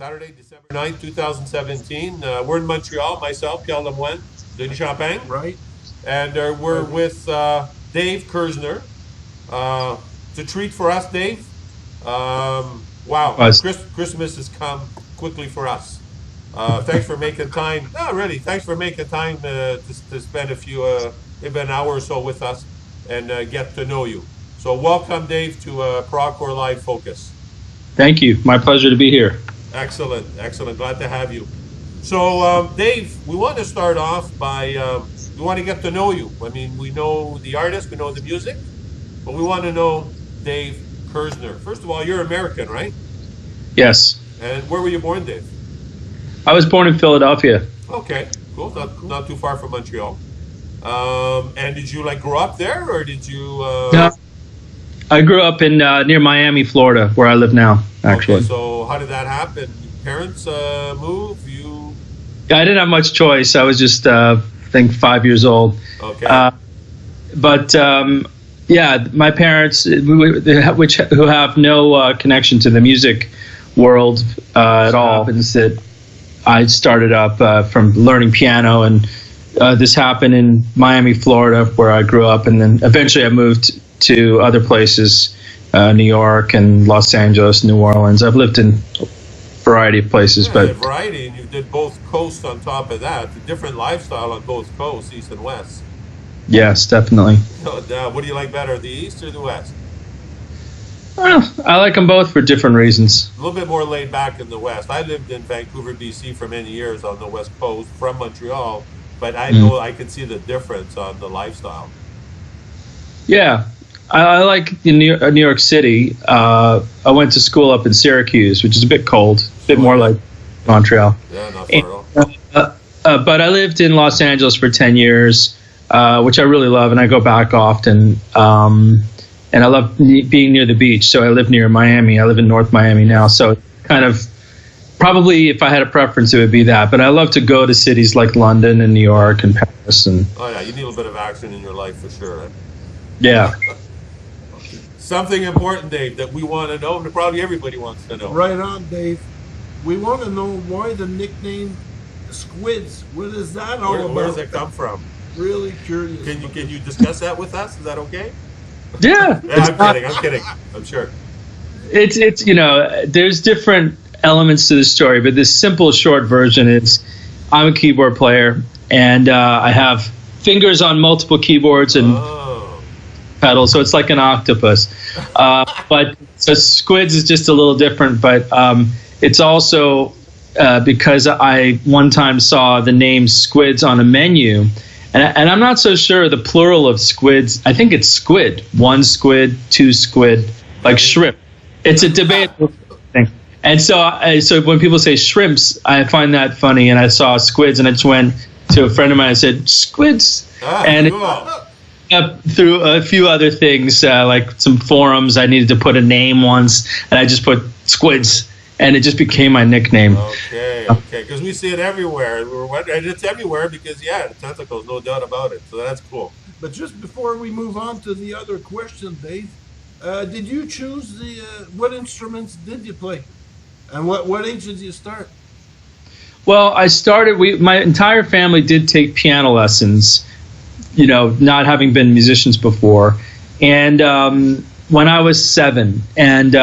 Saturday, December 9th, 2017. We're in Montreal, myself, Pierre Lemoine, Denis Champagne. Right. And we're with Dave Kerzner. It's a treat for us, Dave. Wow, Christmas has come quickly for us. Thanks for making time. No, really, thanks for making time to spend a few, maybe an hour or so with us and get to know you. So welcome, Dave, to Prog Live Focus. Thank you. My pleasure to be here. Excellent, excellent. Glad to have you. So, Dave, we want to start off by, we want to get to know you. I mean, we know the artist, we know the music, but we want to know Dave Kerzner. First of all, you're American, right? Yes. And where were you born, Dave? I was born in Philadelphia. Okay, cool. Not too far from Montreal. And did you grow up there, or did you? No. I grew up in near Miami, Florida, where I live now. Actually. Okay, so how did that happen? Parents move you? I didn't have much choice. I was just, I think, 5 years old. Okay. Yeah, my parents, who have no connection to the music world at all, happens that I started up from learning piano, and this happened in Miami, Florida, where I grew up, and then eventually I moved to other places, New York and Los Angeles, New Orleans. I've lived in a variety of places. Yeah, but variety, and you did both coasts on top of that. A different lifestyle on both coasts, east and west. Yes, definitely. So, what do you like better, the east or the west? Well, I like them both for different reasons. A little bit more laid back in the west. I lived in Vancouver, BC for many years on the west coast from Montreal, but I know I can see the difference on the lifestyle. Yeah, I like in New York City. I went to school up in Syracuse, which is a bit cold, a bit more like Montreal. Yeah, not far at all. But I lived in Los Angeles for 10 years, which I really love, and I go back often. And I love being near the beach, so I live near Miami. I live in North Miami now, so kind of probably if I had a preference, it would be that. But I love to go to cities like London and New York and Paris. And oh yeah, you need a little bit of action in your life for sure. Right? Yeah. Something important, Dave, that we want to know, and probably everybody wants to know. Right on, Dave. We want to know why the nickname Squids. What is that all about? Where does it come from? Really curious. Can you discuss that with us? Is that okay? Yeah. I'm kidding. I'm sure. It's there's different elements to the story, but the simple short version is I'm a keyboard player, and I have fingers on multiple keyboards and pedals, so it's like an octopus. But so Squids is just a little different, but it's also because I one time saw the name Squids on a menu. And I'm not so sure the plural of squids. I think it's squid. One squid, two squid, like shrimp. It's a debatable thing. And so when people say shrimps, I find that funny. And I saw squids, and I just went to a friend of mine and said, squids. And through a few other things, like some forums, I needed to put a name once, and I just put squids. And it just became my nickname. Okay, because we see it everywhere. And it's everywhere because, the tentacles, no doubt about it. So that's cool. But just before we move on to the other question, Dave, did you choose what instruments did you play? And what age did you start? Well, my entire family did take piano lessons, not having been musicians before. And when I was 7, and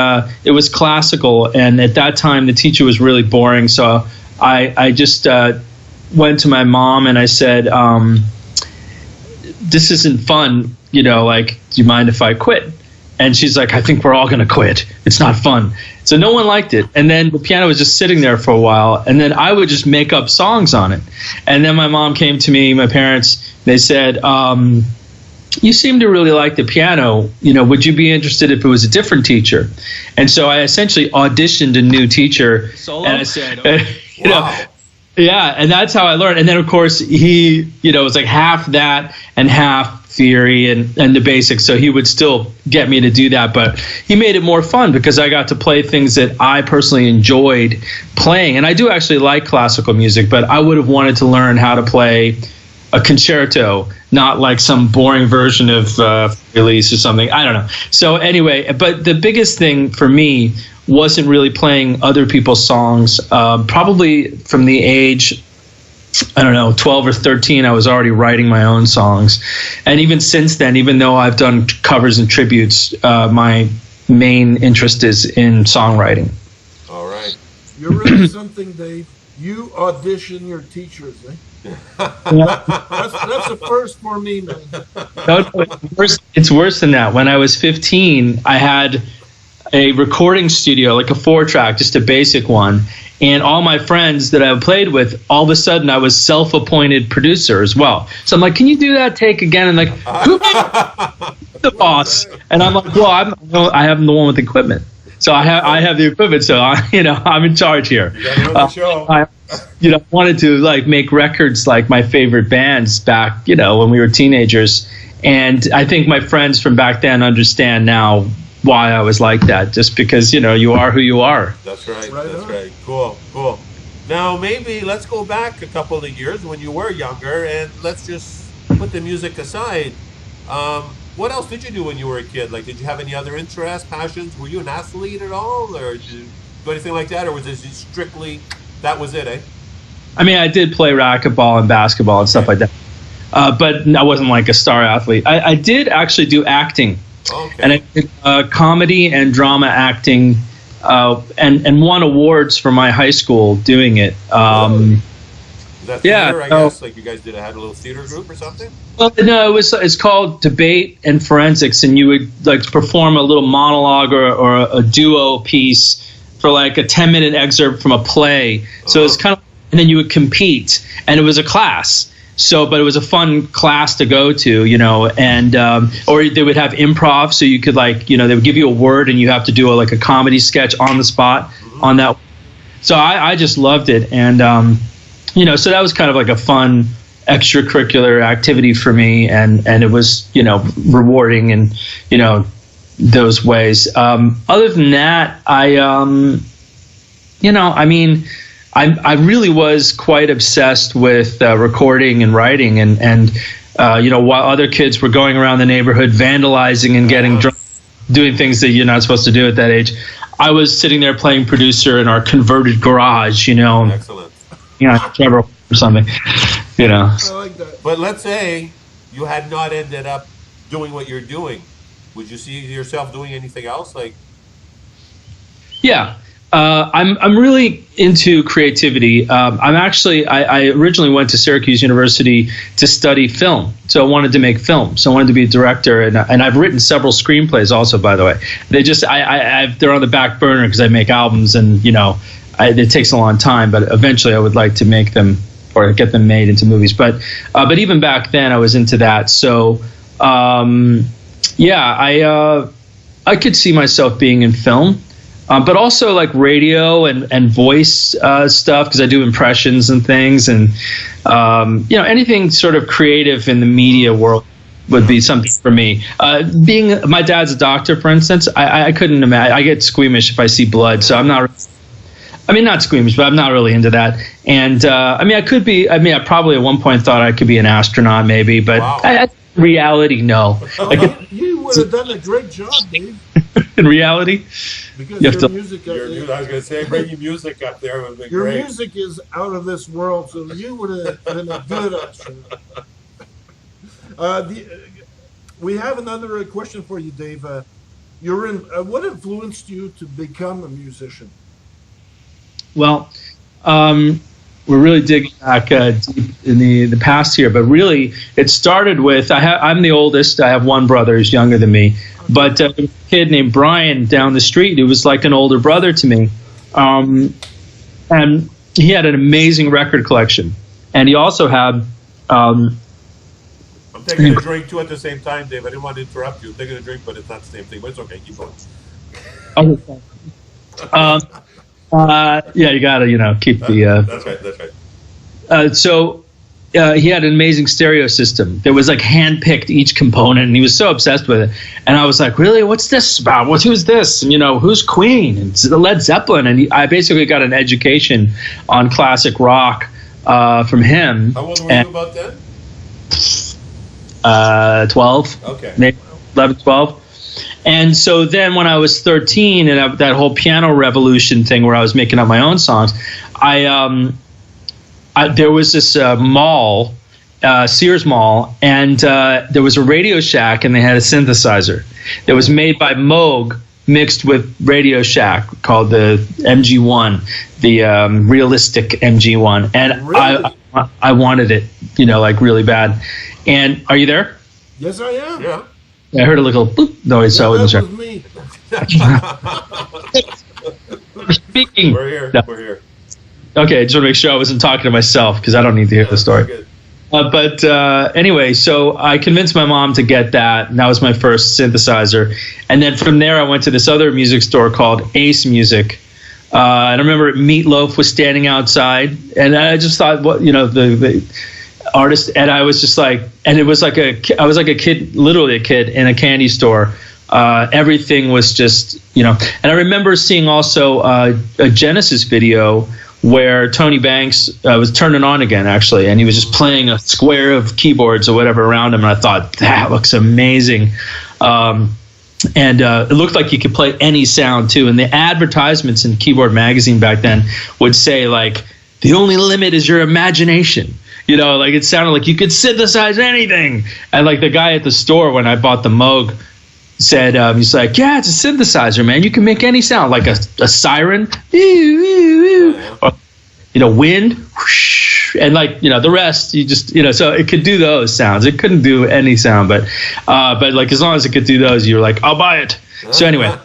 it was classical, and at that time the teacher was really boring, so I just went to my mom and I said, this isn't fun, do you mind if I quit? And she's like, I think we're all going to quit. It's not fun. So no one liked it. And then the piano was just sitting there for a while, and then I would just make up songs on it. And then my mom came to me, my parents, they said, you seem to really like the piano. Would you be interested if it was a different teacher? And so I essentially auditioned a new teacher. Solo? And I said, wow. Yeah, and that's how I learned. And then, of course, he, was like half that and half theory and the basics. So he would still get me to do that. But he made it more fun because I got to play things that I personally enjoyed playing. And I do actually like classical music, but I would have wanted to learn how to play a concerto, not like some boring version of Release or something. I don't know. So anyway, but the biggest thing for me wasn't really playing other people's songs. Probably from the age, I don't know, 12 or 13, I was already writing my own songs. And even since then, even though I've done covers and tributes, my main interest is in songwriting. All right. You're really something, Dave. You audition your teachers, eh? That's a first for me, man. It's worse than that. When I was 15, I had a recording studio, like a 4-track, just a basic one. And all my friends that I played with, all of a sudden I was self-appointed producer as well. So I'm like, can you do that take again? And like, who the boss? And I'm like, well, I am the one with equipment. So I have the equipment. So I'm in charge here. You gotta run the show. I wanted to like make records like my favorite bands back, when we were teenagers. And I think my friends from back then understand now why I was like that, just because, you are who you are. That's right. That's right. Cool. Now, maybe let's go back a couple of years when you were younger, and let's just put the music aside. What else did you do when you were a kid? Like, did you have any other interests, passions? Were you an athlete at all, or did you do anything like that, or was it strictly that was it, eh? I mean, I did play racquetball and basketball and stuff like that, but I wasn't like a star athlete. I did actually do acting. Okay. And I did comedy and drama acting, and won awards for my high school doing it. Is that theater, I guess? Like you guys had a little theater group or something? Well, no, it's called Debate and Forensics, and you would like perform a little monologue or a duo piece for like a 10-minute excerpt from a play. So it's kind of, and then you would compete, and it was a class. So, but it was a fun class to go to, and or they would have improv, so you could they would give you a word, and you have to do a comedy sketch on the spot on that. So I just loved it, and so that was kind of like a fun extracurricular activity for me, and it was rewarding in those ways. Other than that, I really was quite obsessed with recording and writing, and while other kids were going around the neighborhood vandalizing and getting drunk, doing things that you're not supposed to do at that age, I was sitting there playing producer in our converted garage, Excellent. Trevor or something, I like that. But let's say you had not ended up doing what you're doing. Would you see yourself doing anything else? Yeah. I'm really into creativity. I originally went to Syracuse University to study film, so I wanted to make film. So I wanted to be a director, and I've written several screenplays also. By the way, they're on the back burner because I make albums, and it takes a long time. But eventually, I would like to make them or get them made into movies. But even back then, I was into that. So I could see myself being in film. But also like radio and voice stuff, because I do impressions and things, and anything sort of creative in the media world would be something for me. Being my dad's a doctor, for instance, I couldn't imagine. I get squeamish if I see blood, so I'm not. Not squeamish, but I'm not really into that. And I could be. I probably at one point thought I could be an astronaut, maybe, but wow. Reality, no. You would have done a great job, Dave. In reality. Because your music I was going to say, bringing music up there would be your great. music is out of this world, so you would have been a good astronaut. We have another question for you, Dave. What influenced you to become a musician? Well, we're really digging back deep in the past here, but really it started with I'm the oldest. I have one brother who's younger than me. But there was a kid named Brian down the street who was like an older brother to me. And he had an amazing record collection. And he also had... I'm taking a drink, too, at the same time, Dave. I didn't want to interrupt you. I'm taking a drink, but it's not the same thing. But it's okay. Keep going. You got to, keep the... That's right. So he had an amazing stereo system that was like hand-picked each component, and he was so obsessed with it. And I was like, really? What's this about? Who's this? And, who's Queen? And Led Zeppelin. And I basically got an education on classic rock from him. How old were you about then? 12. Okay. Maybe 11, 12. And so then when I was 13 and that whole piano revolution thing where I was making up my own songs, there was this mall, Sears Mall, and there was a Radio Shack, and they had a synthesizer that was made by Moog mixed with Radio Shack called the MG1, the realistic MG1. And really? I wanted it, like really bad. And are you there? Yes, I am. Yeah. I heard a little boop noise, so I wasn't sure. Me. Speaking. We're here. No. We're here. Okay, I just want to make sure I wasn't talking to myself because I don't need to hear the story. But anyway, so I convinced my mom to get that, and that was my first synthesizer. And then from there, I went to this other music store called Ace Music. And I remember Meatloaf was standing outside, and I just thought, the artist, and I was just like, and it was like I was like a kid, literally a kid in a candy store. Everything was just, and I remember seeing also a Genesis video where Tony Banks was turning on again, actually, and he was just playing a square of keyboards or whatever around him, and I thought, that looks amazing. And it looked like you could play any sound, too. And the advertisements in Keyboard Magazine back then would say, like, the only limit is your imagination. Like it sounded like you could synthesize anything. And, like, the guy at the store when I bought the Moog said, he's like, yeah, it's a synthesizer, man. You can make any sound, like a siren, or, wind, whoosh, and like, the rest, you just, so it could do those sounds. It couldn't do any sound, but like, as long as it could do those, you were like, I'll buy it. So anyway,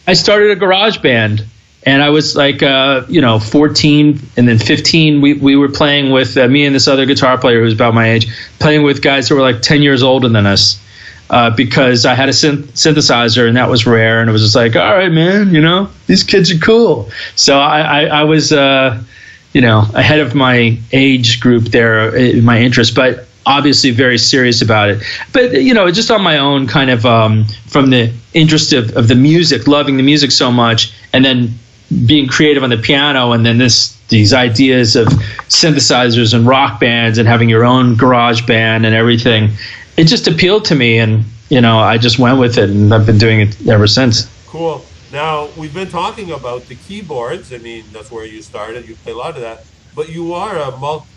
I started a garage band, and I was like, 14 and then 15. We were playing with me and this other guitar player who was about my age, playing with guys who were like 10 years older than us. Because I had a synthesizer, and that was rare, and it was just like, all right, man, these kids are cool. So I was, ahead of my age group there in my interest, but obviously very serious about it. But, just on my own kind of from the interest of the music, loving the music so much, and then being creative on the piano, and then these ideas of synthesizers and rock bands and having your own garage band and everything. It just appealed to me, and I just went with it, and I've been doing it ever since. Cool. Now, we've been talking about the keyboards. I mean, that's where you started. You play a lot of that. But you are a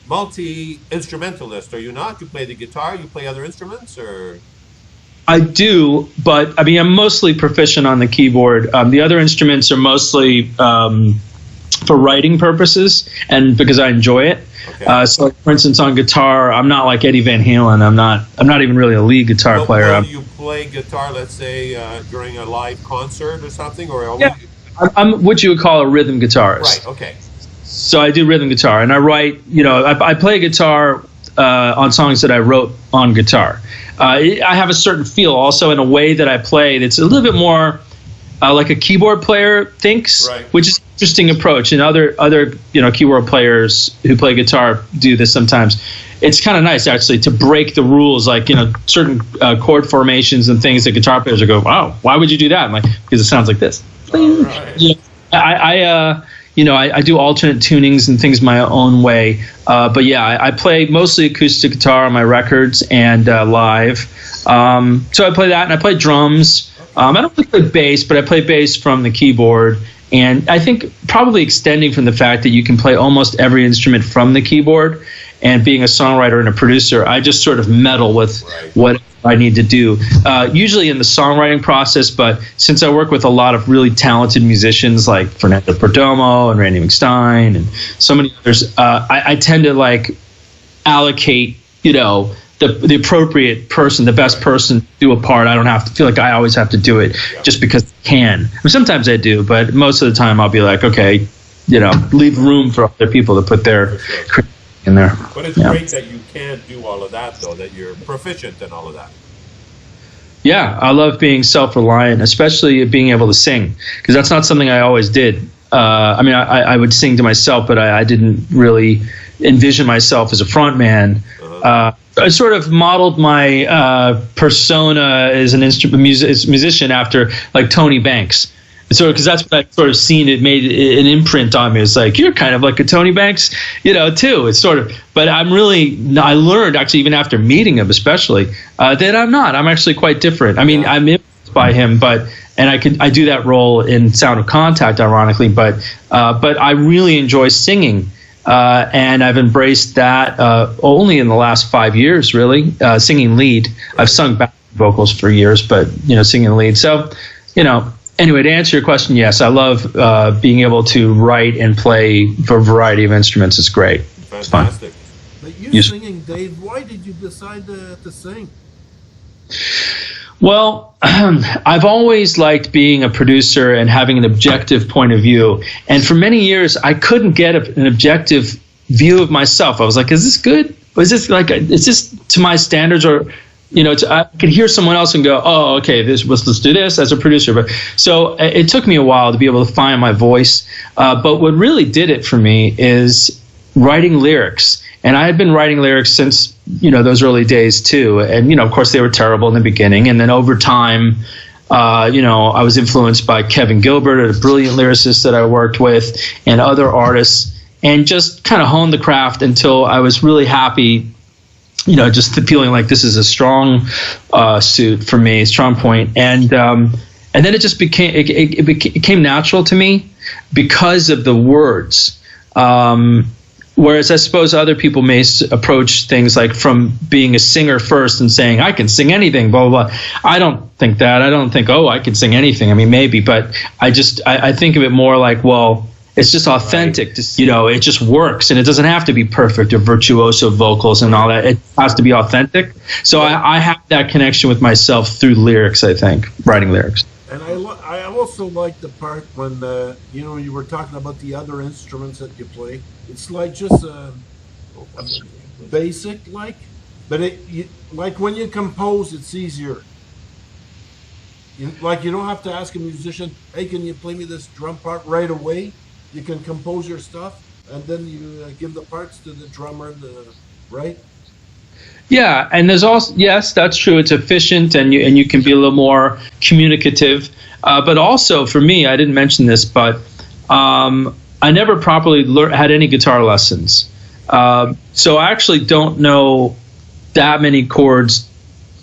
multi-instrumentalist, are you not? You play the guitar, you play other instruments, or? I do, but I mean, I'm mostly proficient on the keyboard. The other instruments are mostly for writing purposes and because I enjoy it. Okay. So, for instance, on guitar, I'm not like Eddie Van Halen. I'm not even really a lead guitar player. Will you play guitar, let's say, during a live concert or something? Or yeah, I'm what you would call a rhythm guitarist. Right. Okay. So I do rhythm guitar, and I write. I play guitar on songs that I wrote on guitar. I have a certain feel also in a way that I play that's a little bit more like a keyboard player thinks, right. Which is an interesting approach. And other keyboard players who play guitar do this sometimes. It's kind of nice actually to break the rules, like certain chord formations and things that guitar players will go, wow, why would you do that? I'm like, because it sounds like this. Right. I do alternate tunings and things my own way. But yeah, I play mostly acoustic guitar on my records and live. So I play that, and I play drums. I don't really play bass, but I play bass from the keyboard. And I think probably extending from the fact that you can play almost every instrument from the keyboard, and being a songwriter and a producer, I just sort of meddle with what I need to do, usually in the songwriting process. But since I work with a lot of really talented musicians like Fernando Perdomo and Randy McStein and so many others, I tend to allocate, the appropriate person, the best person to do a part. I don't have to feel like I always have to do it just because I can. I mean, sometimes I do, but most of the time I'll be like, okay, leave room for other people to put their in there. But it's great that you can do all of that, though, that you're proficient in all of that. Yeah, I love being self-reliant, especially being able to sing, because that's not something I always did. I would sing to myself, but I didn't really envision myself as a front man. I sort of modeled my persona as an musician after like Tony Banks. So, because that's what I sort of seen, it made an imprint on me. It's like, you're kind of like a Tony Banks, too. It's sort of, but I learned actually, even after meeting him, especially, that I'm not. I'm actually quite different. I mean, I'm influenced by him, and I do that role in Sound of Contact, ironically, but I really enjoy singing, and I've embraced that only in the last 5 years, really, singing lead. I've sung back vocals for years, but singing lead. So, anyway, to answer your question, yes, I love being able to write and play for a variety of instruments. It's great. Fantastic. But you singing, Dave, why did you decide to sing? Well, I've always liked being a producer and having an objective point of view. And for many years, I couldn't get an objective view of myself. I was like, is this good? Is this to my standards? Or, I could hear someone else and go, oh, okay, let's do this as a producer. But so it took me a while to be able to find my voice. But what really did it for me is writing lyrics. And I had been writing lyrics since, those early days too. And, of course, they were terrible in the beginning. And then over time, I was influenced by Kevin Gilbert, a brilliant lyricist that I worked with, and other artists, and just kind of honed the craft until I was really happy, just feeling like this is a strong suit for me, a strong point. And then it just it came natural to me because of the words. Whereas I suppose other people may approach things like from being a singer first and saying, I can sing anything, blah, blah, blah. I don't think that. I don't think, I can sing anything. I mean, maybe, but I think of it more like, well, it's just authentic. Right. It just works. And it doesn't have to be perfect or virtuoso vocals and all that. It has to be authentic. So I have that connection with myself through lyrics, I think, writing lyrics. And I also like the part when you were talking about the other instruments that you play. It's like just a basic, but like when you compose, it's easier. You don't have to ask a musician, hey, can you play me this drum part right away? You can compose your stuff, and then you give the parts to the drummer, right? Yeah, and there's also, yes, that's true. It's efficient, and you can be a little more communicative. But also for me, I didn't mention this, but I never properly had any guitar lessons. So I actually don't know that many chords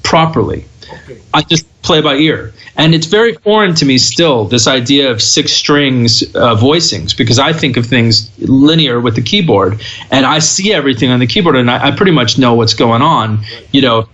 properly. Okay. I just play by ear. And it's very foreign to me still, this idea of 6 strings voicings, because I think of things linear with the keyboard, and I see everything on the keyboard, and I pretty much know what's going on,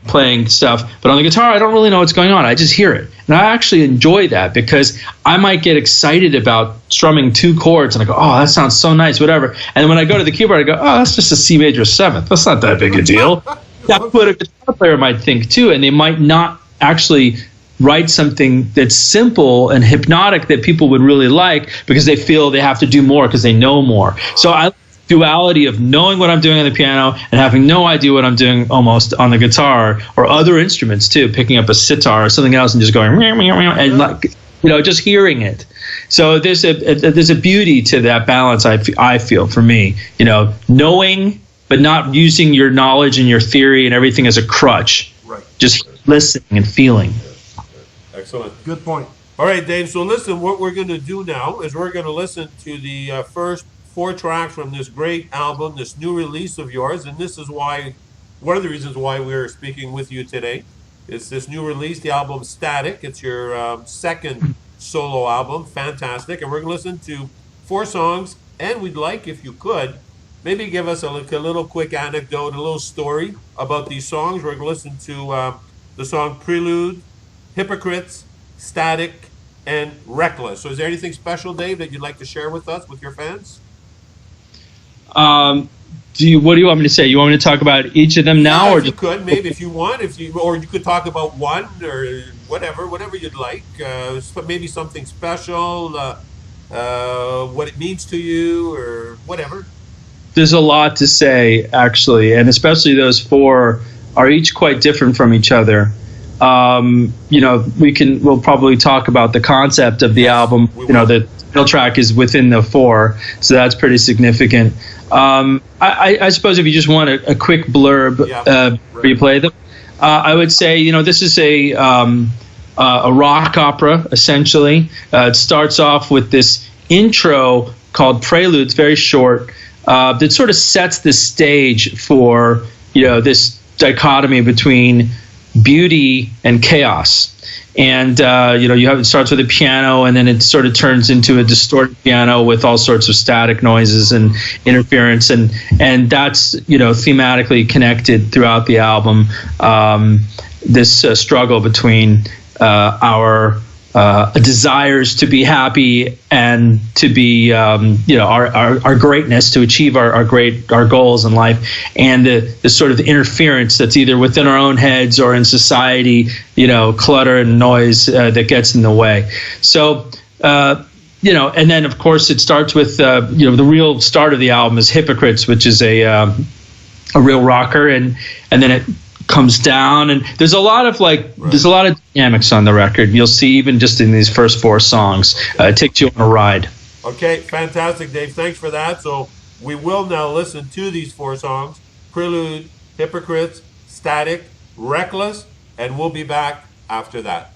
playing stuff. But on the guitar, I don't really know what's going on. I just hear it. And I actually enjoy that because I might get excited about strumming 2 chords, and I go, oh, that sounds so nice, whatever. And then when I go to the keyboard, I go, oh, that's just a C major 7th. That's not that big a deal. That's what a guitar player might think, too, and they might not actually write something that's simple and hypnotic that people would really like because they feel they have to do more because they know more. So I like the duality of knowing what I'm doing on the piano and having no idea what I'm doing almost on the guitar or other instruments too, picking up a sitar or something else and just going meow, meow, meow, and just hearing it. So there's a beauty to that balance. I feel for me, knowing but not using your knowledge and your theory and everything as a crutch. Right. Just listening and feeling. Excellent. Good point. All right, Dave. So listen, what we're going to do now is we're going to listen to the first 4 tracks from this great album, this new release of yours. And this is one of the reasons why we're speaking with you today. Is this new release, the album Static. It's your second solo album. Fantastic. And we're going to listen to 4 songs. And we'd like, if you could, maybe give us a little quick anecdote, a little story about these songs. We're going to listen to the song Prelude, Hypocrites, Static, and Reckless. So is there anything special, Dave, that you'd like to share with us, with your fans? What do you want me to say? You want me to talk about each of them now? Or you could, maybe, if you want. Or you could talk about one or whatever you'd like. Maybe something special, what it means to you, or whatever. There's a lot to say, actually, and especially those 4 are each quite different from each other. We'll probably talk about the concept of the album. The title track is within the 4, so that's pretty significant. I suppose if you just want a quick blurb before you play them, I would say this is a rock opera essentially. It starts off with this intro called Prelude. It's very short. That sort of sets the stage for this dichotomy between beauty and chaos. And it starts with a piano, and then it sort of turns into a distorted piano with all sorts of static noises and interference, and that's thematically connected throughout the album. This struggle between our desires to be happy and to be our greatness, to achieve our goals in life, and the sort of interference that's either within our own heads or in society, clutter and noise that gets in the way. So and then of course it starts with the real start of the album is Hypocrites, which is a real rocker, and then it comes down, and there's a lot of there's a lot of dynamics on the record. You'll see even just in these first 4 songs. It takes you on a ride. Okay, fantastic, Dave. Thanks for that. So we will now listen to these 4 songs: Prelude, Hypocrites, Static, Reckless, and we'll be back after that.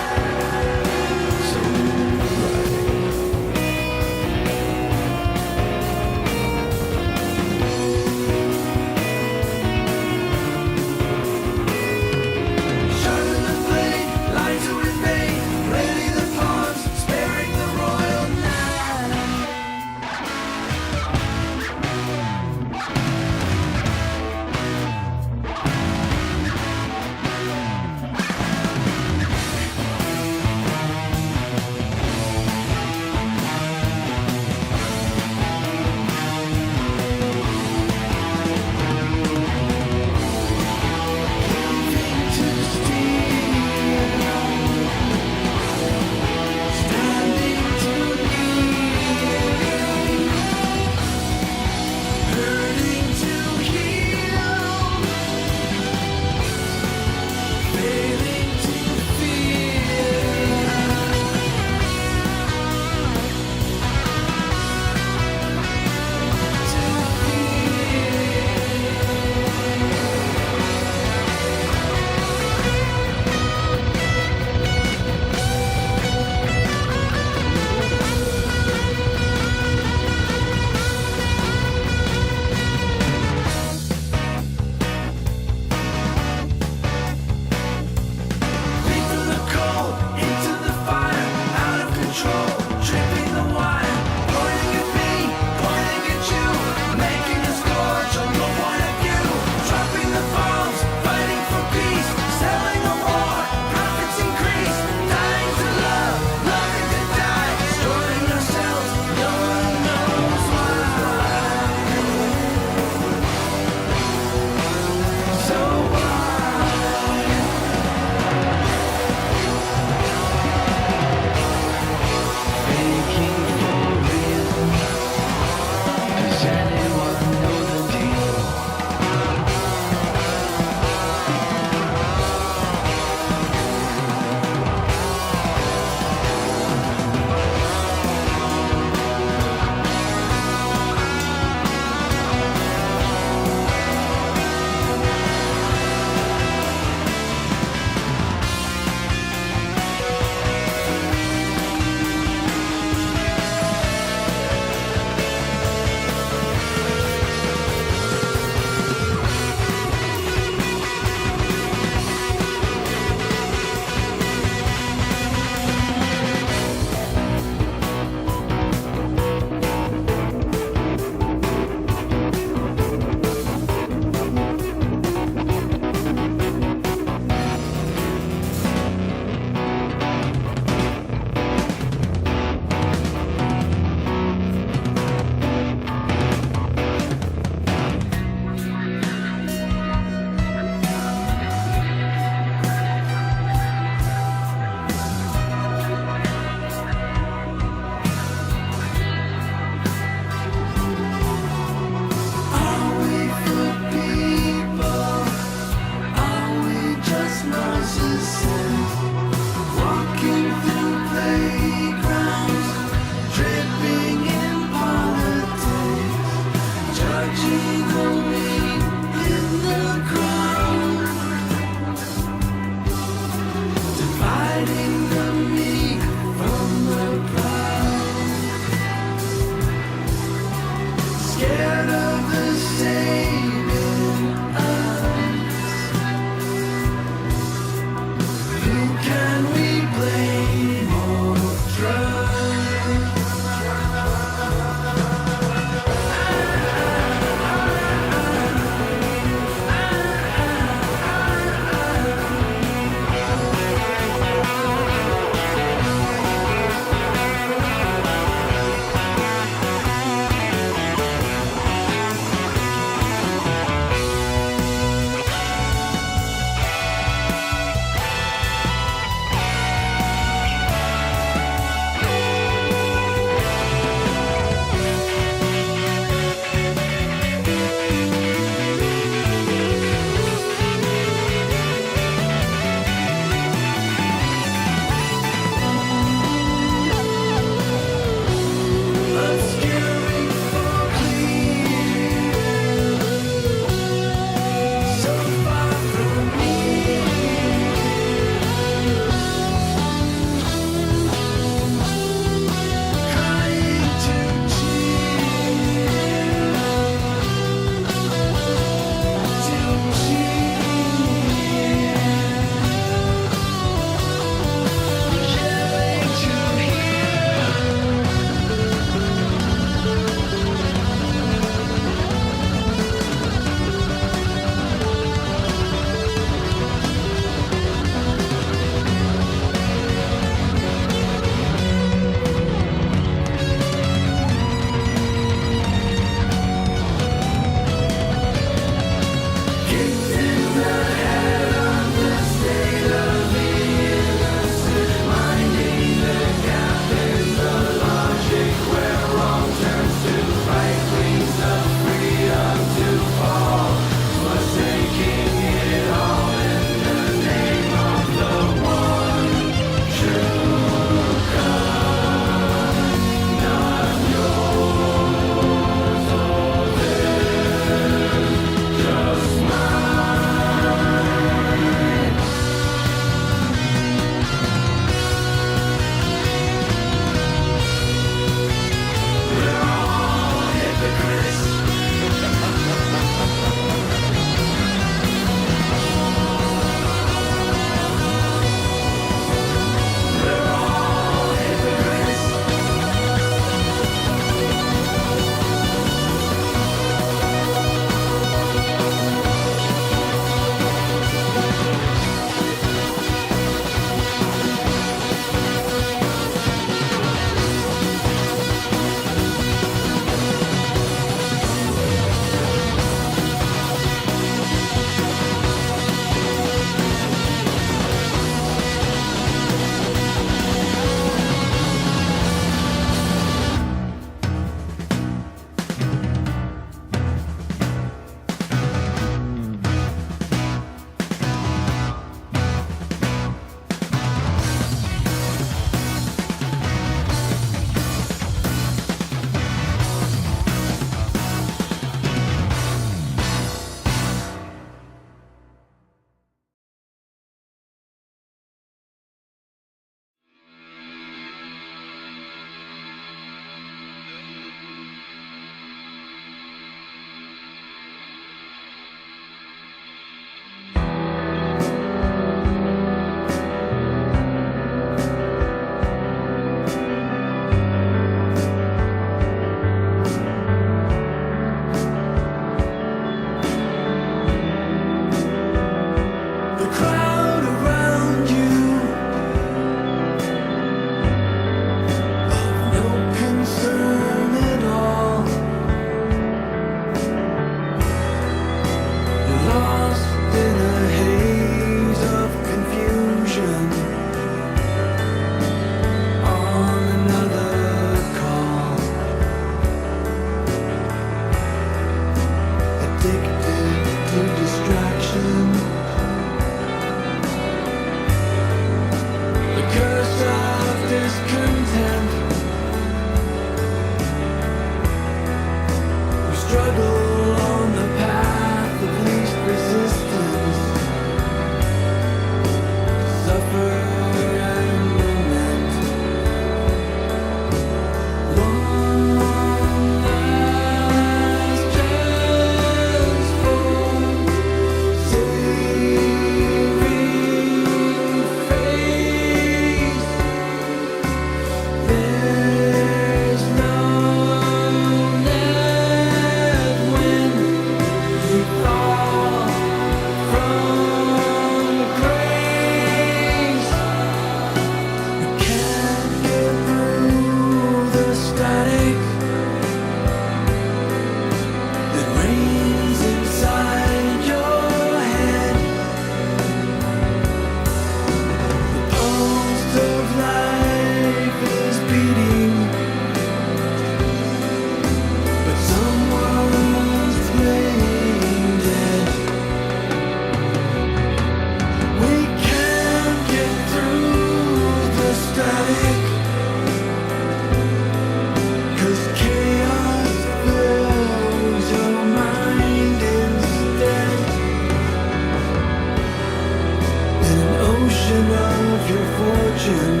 vision of your fortune.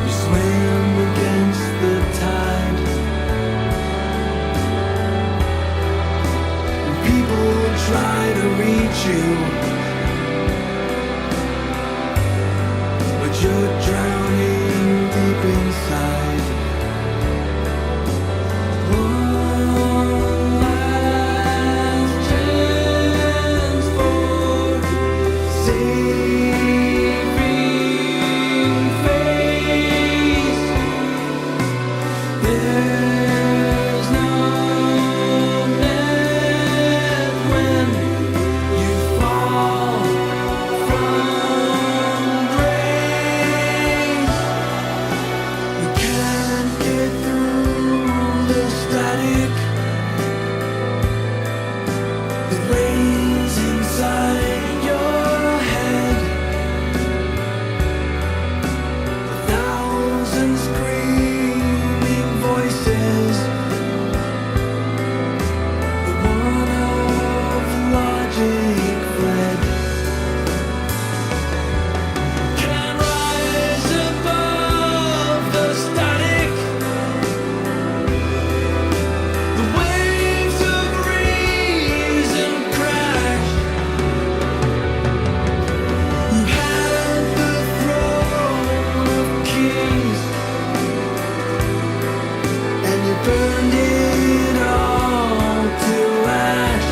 You swim against the tide. And people try to reach you, but you're drowning deep inside. One last chance for saving face. There's no net when you fall from grace. You can't get through the static that reigns inside your head. A thousand screaming voices, the one of logic fled. Can't rise above the static. The waves of reason crash. You had the throne of kings, and you burned it all to ash.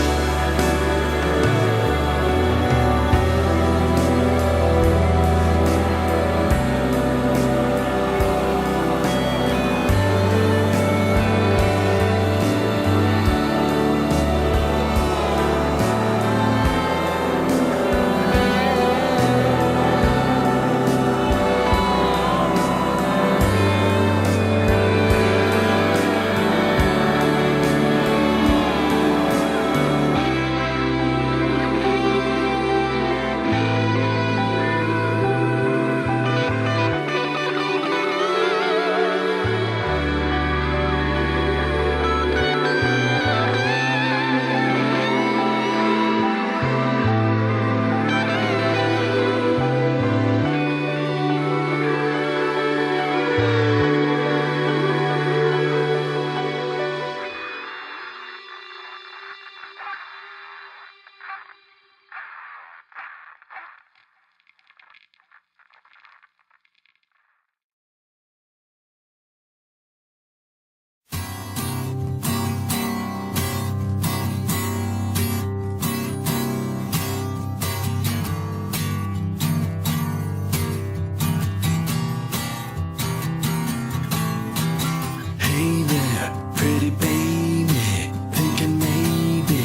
Hey there, pretty baby, thinking maybe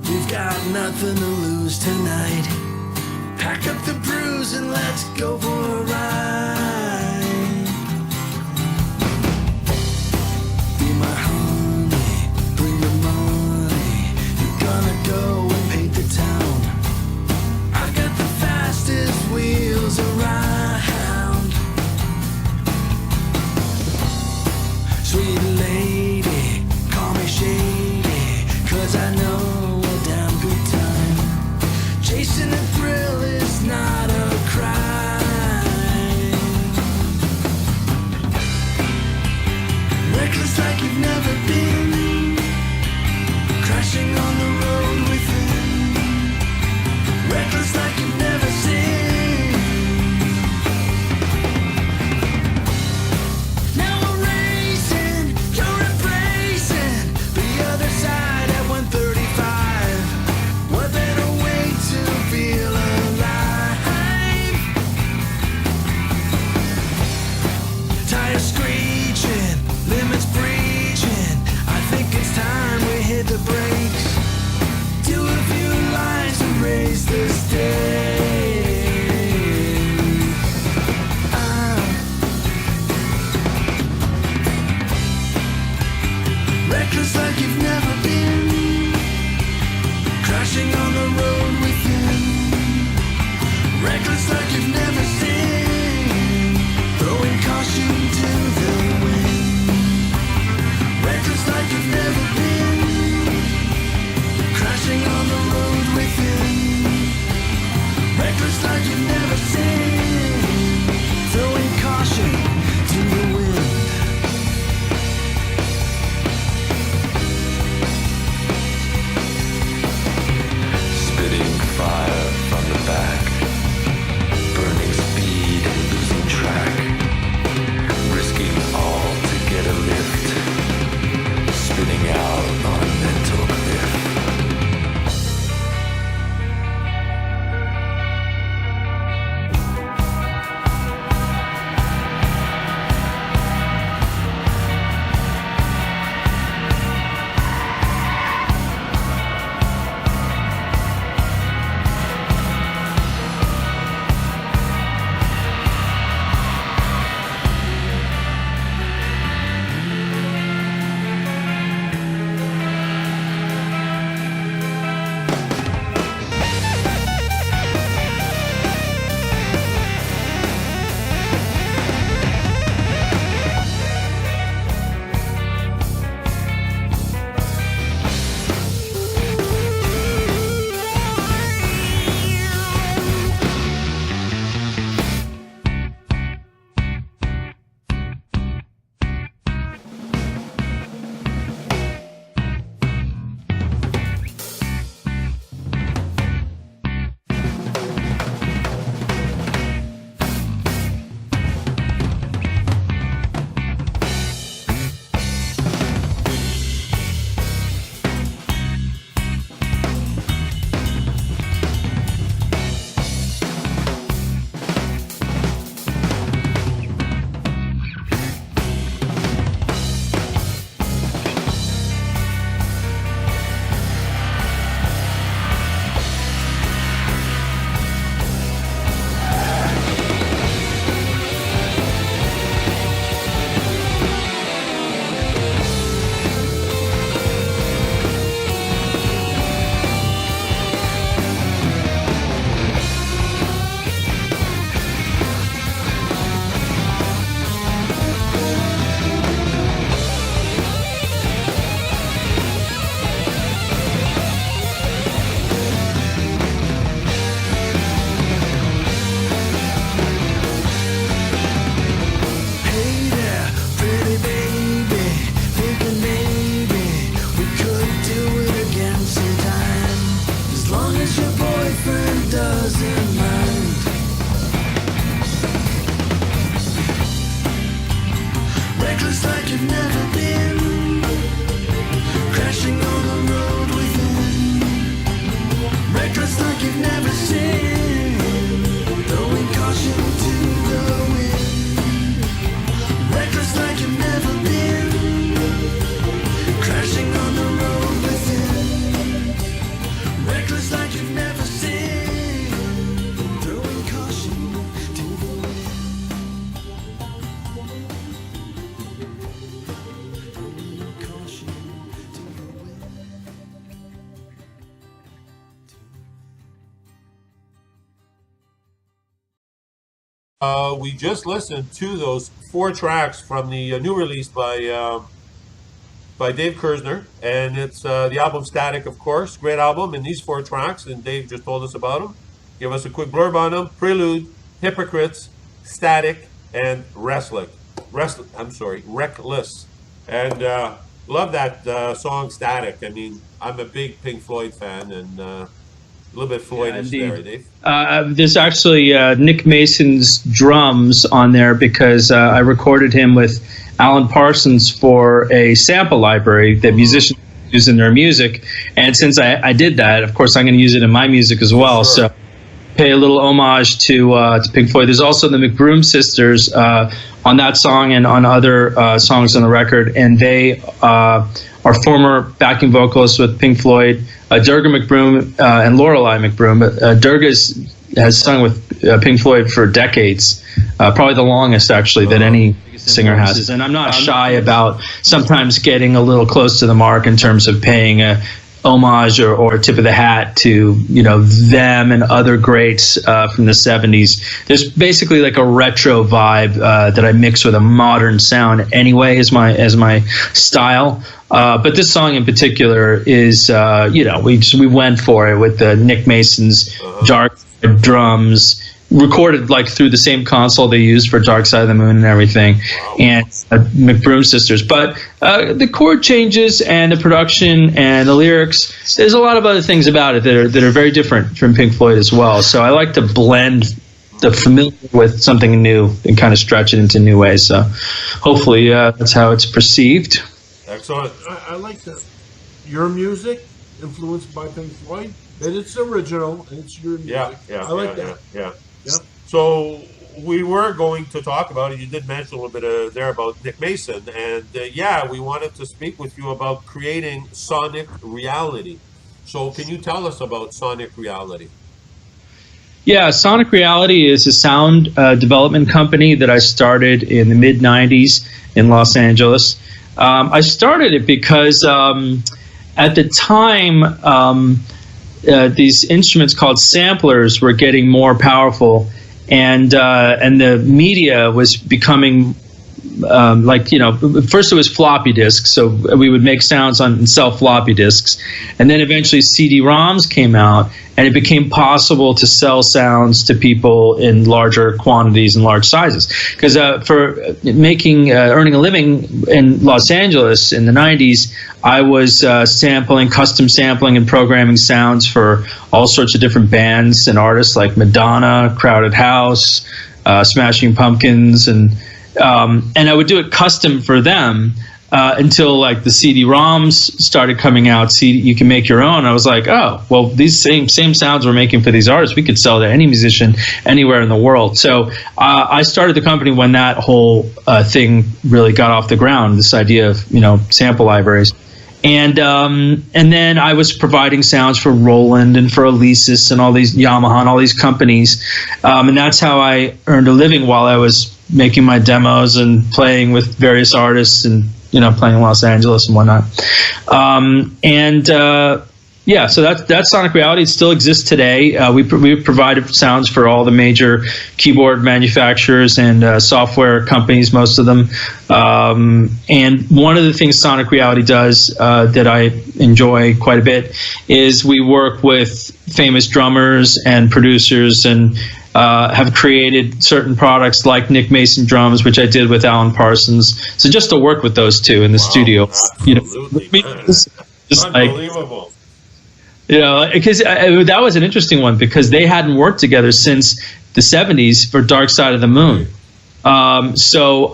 we've got nothing to lose tonight. Pack up the brews and let's go for a ride. Be my honey, bring the money. You're gonna go and paint the town. I got the fastest wheels around. Sweet lady, call me shady, 'cause I know a damn good time. Chasing a thrill is not a crime. Reckless like you've never been, crashing on the road within. Reckless like you've never seen. Now we're racing, you're embracing the other side at 135. What better way to feel alive? Tires screeching, limits breaching. I think it's time we hit the brakes. Do a few lines and raise the stakes. Reckless like you've never been, crashing on the road within. Reckless like you've never seen, throwing caution to the wind. Reckless like you've never been, crashing on the road within. We just listened to those 4 tracks from the new release by Dave Kerzner, and it's the album Static, of course. Great album, and these 4 tracks, and Dave just told us about them. Give us a quick blurb on them. Prelude, Hypocrites, Static, and Reckless. And love that song Static. I mean, I'm a big Pink Floyd fan, and a little bit Floydish there, Dave. There's actually Nick Mason's drums on there because I recorded him with Alan Parsons for a sample library that musicians use in their music. And since I did that, of course, I'm going to use it in my music as well. Sure. So pay a little homage to Pink Floyd. There's also the McBroom sisters on that song and on other songs on the record. And they are former backing vocalists with Pink Floyd, Durga McBroom and Lorelei McBroom. Durga has sung with Pink Floyd for decades, probably the longest, actually, that any singer has. And I'm not shy about sometimes getting a little close to the mark in terms of paying a homage or tip of the hat to, you know, them and other greats from the 70s. There's basically like a retro vibe that I mix with a modern sound anyway as my style. But this song in particular is, you know, we went for it with the Nick Mason's dark drums, recorded like through the same console they used for Dark Side of the Moon and everything, and McBroom sisters. But the chord changes and the production and the lyrics, there's a lot of other things about it that are very different from Pink Floyd as well. So I like to blend the familiar with something new and kind of stretch it into new ways. So hopefully that's how it's perceived. Excellent. I like that. Your music influenced by Pink Floyd, and it's original, and it's your music. Yeah. I like that. Yeah. So we were going to talk about it. You did mention a little bit there about Nick Mason, and we wanted to speak with you about creating sonic reality. So can you tell us about sonic reality? Yeah, Sonic Reality is a sound development company that I started in the mid-'90s in Los Angeles. I started it because at the time, these instruments called samplers were getting more powerful, and the media was becoming like, you know, first it was floppy disks, so we would make sounds on and sell floppy disks, and then eventually CD-ROMs came out, and it became possible to sell sounds to people in larger quantities and large sizes. Because for making earning a living in Los Angeles in the 90s, I was custom sampling and programming sounds for all sorts of different bands and artists like Madonna, Crowded House, Smashing Pumpkins, and I would do it custom for them until like the CD-ROMs started coming out. You can make your own. I was like, oh, well, these same sounds we're making for these artists, we could sell to any musician anywhere in the world. So I started the company when that whole thing really got off the ground, this idea of, you know, sample libraries. And then I was providing sounds for Roland and for Alesis and all these Yamaha and all these companies. And that's how I earned a living while I was making my demos and playing with various artists and, you know, playing in Los Angeles and whatnot. So that's Sonic Reality. It still exists today. We provided sounds for all the major keyboard manufacturers and software companies, most of them. And one of the things Sonic Reality does that I enjoy quite a bit is we work with famous drummers and producers and have created certain products like Nick Mason drums, which I did with Alan Parsons. So just to work with those two in the studio, absolutely, you know, just unbelievable. Like, you know, because that was an interesting one because they hadn't worked together since the 70s for Dark Side of the Moon. So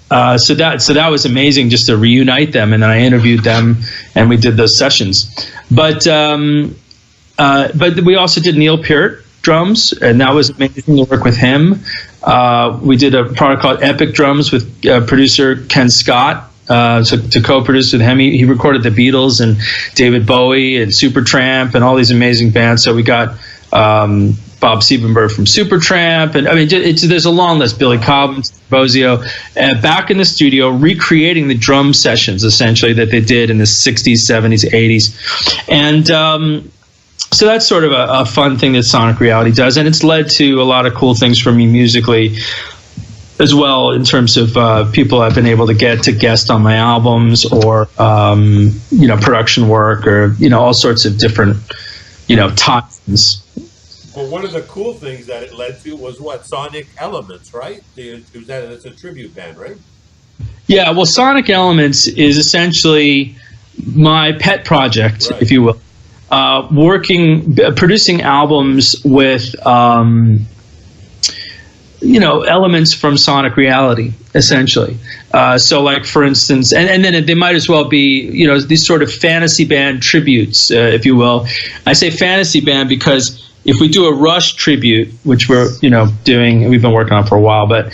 that was amazing just to reunite them, and then I interviewed them and we did those sessions. But we also did Neil Peart drums, and that was amazing to work with him. We did a product called Epic Drums with producer Ken Scott. To co-produce with him, he recorded the Beatles and David Bowie and Supertramp and all these amazing bands. So we got Bob Siebenberg from Supertramp, and I mean, there's a long list. Billy Cobham, Bozio, back in the studio recreating the drum sessions essentially that they did in the 60s, 70s, 80s, and So that's sort of a fun thing that Sonic Reality does, and it's led to a lot of cool things for me musically as well, in terms of people I've been able to get to guest on my albums, or production work, or all sorts of different times. Well, one of the cool things that it led to was what? Sonic Elements, right? It's a tribute band, right? Yeah, well, Sonic Elements is essentially my pet project, right, if you will. Producing albums with, elements from Sonic Reality, essentially. So, like, for instance, and then they might as well be, these sort of fantasy band tributes, if you will. I say fantasy band because if we do a Rush tribute, which we're, doing, we've been working on for a while, but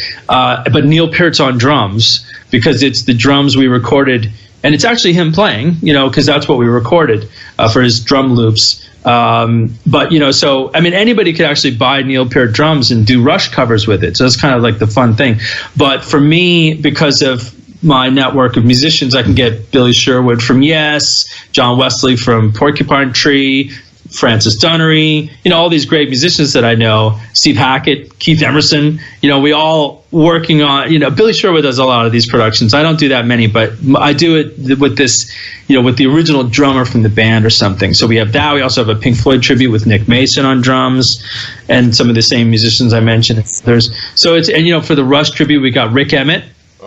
Neil Peart's on drums, because it's the drums we recorded, and it's actually him playing, because that's what we recorded for his drum loops. So, I mean, anybody could actually buy Neil Peart drums and do Rush covers with it. So it's kind of like the fun thing. But for me, because of my network of musicians, I can get Billy Sherwood from Yes, John Wesley from Porcupine Tree, Francis Dunnery, all these great musicians that I know, Steve Hackett, Keith Emerson, we all working on, Billy Sherwood does a lot of these productions. I don't do that many, but I do it with this, with the original drummer from the band or something. So we have that. We also have a Pink Floyd tribute with Nick Mason on drums, and some of the same musicians I mentioned. So it's, and for the Rush tribute, we got Rick Emmett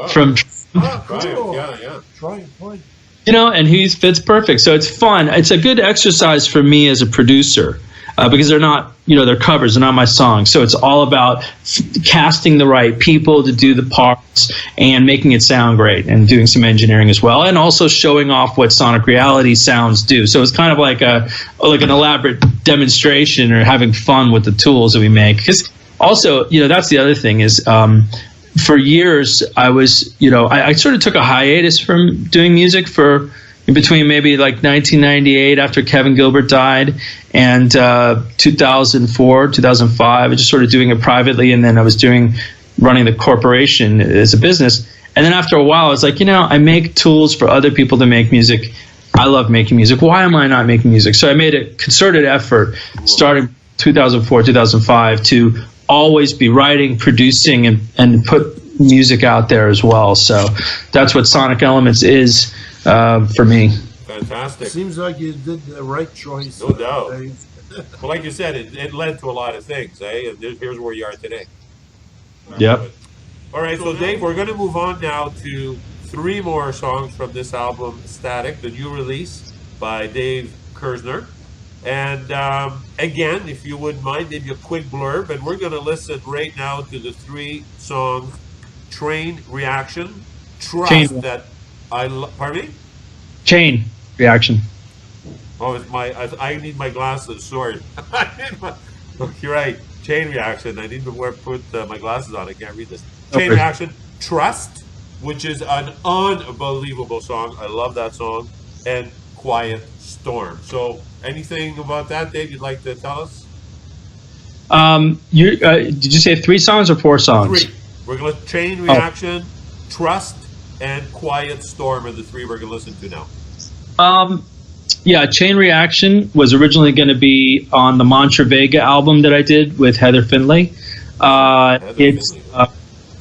from. Cool. Yeah. Try. And he fits perfect. So it's fun. It's a good exercise for me as a producer, because they're not, they're covers, they're not my songs. So it's all about casting the right people to do the parts and making it sound great, and doing some engineering as well, and also showing off what Sonic Reality sounds do. So it's kind of like an elaborate demonstration, or having fun with the tools that we make. Because also, that's the other thing is, for years, I was, I sort of took a hiatus from doing music for between maybe like 1998 after Kevin Gilbert died, and 2004, 2005. I was just sort of doing it privately, and then I was running the corporation as a business. And then after a while, I was like, I make tools for other people to make music. I love making music. Why am I not making music? So I made a concerted effort starting 2004, 2005 to always be writing, producing, and put music out there as well. So that's what Sonic Elements is for me. Fantastic. Seems like you did the right choice. No doubt. Well, like you said, it led to a lot of things, eh? And here's where you are today. Yep. All right, so Dave, we're going to move on now to 3 more songs from this album, Static, the new release by Dave Kerzner. And again, if you wouldn't mind, maybe a quick blurb. And we're going to listen right now to the 3 songs: Train Reaction, Trust, that pardon me? Chain Reaction. Oh, it's I need my glasses. Sorry. You're right. Chain Reaction. I need to put my glasses on. I can't read this. Chain Reaction, Trust, which is an unbelievable song. I love that song. And Quiet Storm. So, anything about that, Dave, you'd like to tell us? Did you say 3 songs or 4 songs? 3. We're going to Chain Reaction, Trust, and Quiet Storm are the 3 we're going to listen to now. Yeah, Chain Reaction was originally going to be on the Mantra Vega album that I did with Heather Findlay.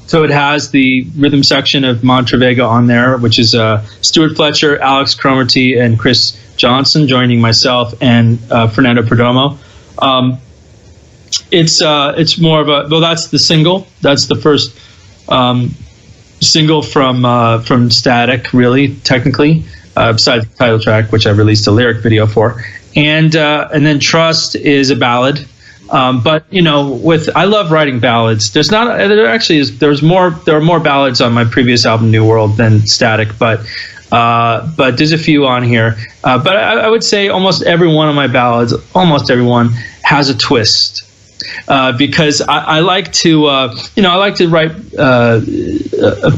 So it has the rhythm section of Mantra Vega on there, which is Stuart Fletcher, Alex Cromartie, and Chris Johnson joining myself and Fernando Perdomo. It's more of a, well, that's the single. That's the first single from Static, really, technically, besides the title track, which I released a lyric video for. And then Trust is a ballad. But I love writing ballads. There are more ballads on my previous album, New World, than Static, but there's a few on here. But I would say almost every one of my ballads, almost everyone, has a twist. Because I like to, write a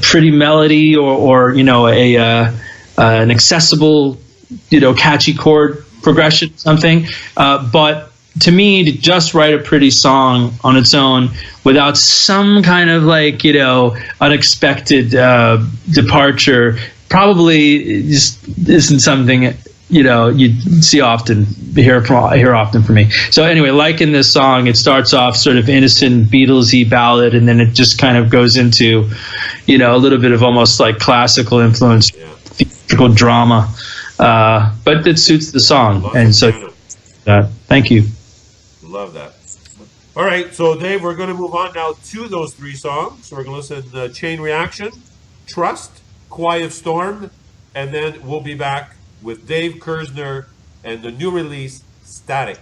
pretty melody or an accessible, catchy chord progression, something. But to me, to just write a pretty song on its own without some kind of unexpected departure probably just isn't something you hear often from me. So anyway, like in this song, it starts off sort of innocent Beatlesy ballad, and then it just kind of goes into, a little bit of almost like classical influence, theatrical drama, but it suits the song. And so, thank you. Love that. All right, so Dave, we're going to move on now to those 3 songs. So we're going to listen to Chain Reaction, Trust, Quiet Storm, and then we'll be back with Dave Kerzner and the new release, Static.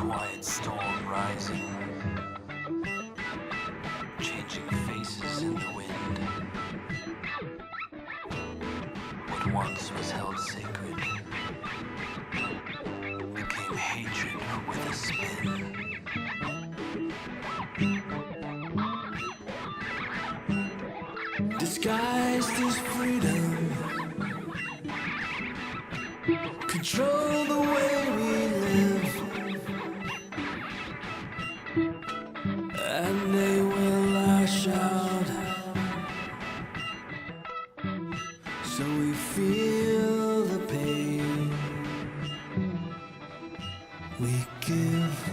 quiet storm rising, changing faces in the wind. What once was held sacred became hatred with a spin. Disguised as freedom, control the way we live, and they will lash out, so we feel the pain we give.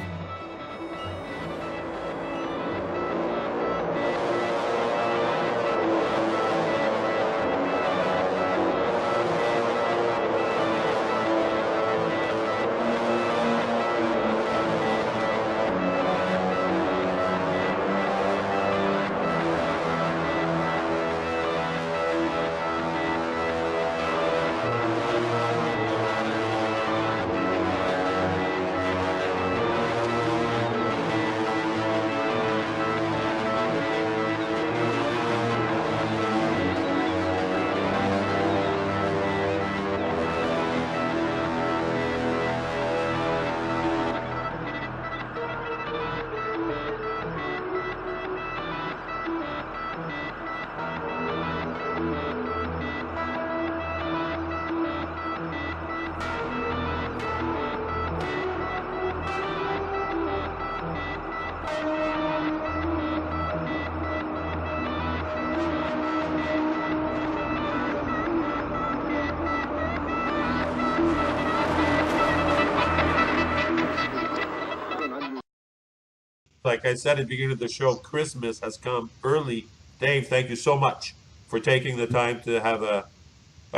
Like I said at the beginning of the show, Christmas has come early. Dave, thank you so much for taking the time to have a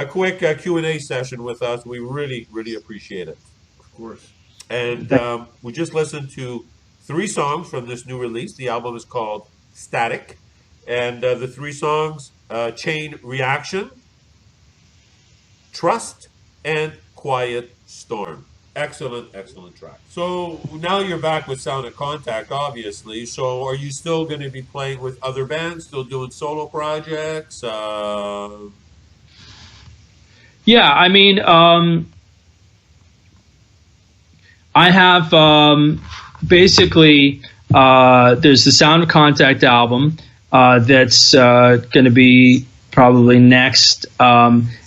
quick Q&A session with us. We really, really appreciate it. Of course. And we just listened to 3 songs from this new release. The album is called Static. And the 3 songs, Chain Reaction, Trust, and Quiet Storm. Excellent, excellent track. So now you're back with Sound of Contact, obviously. So are you still going to be playing with other bands, still doing solo projects? Yeah, I mean, I have basically, there's the Sound of Contact album that's going to be probably next.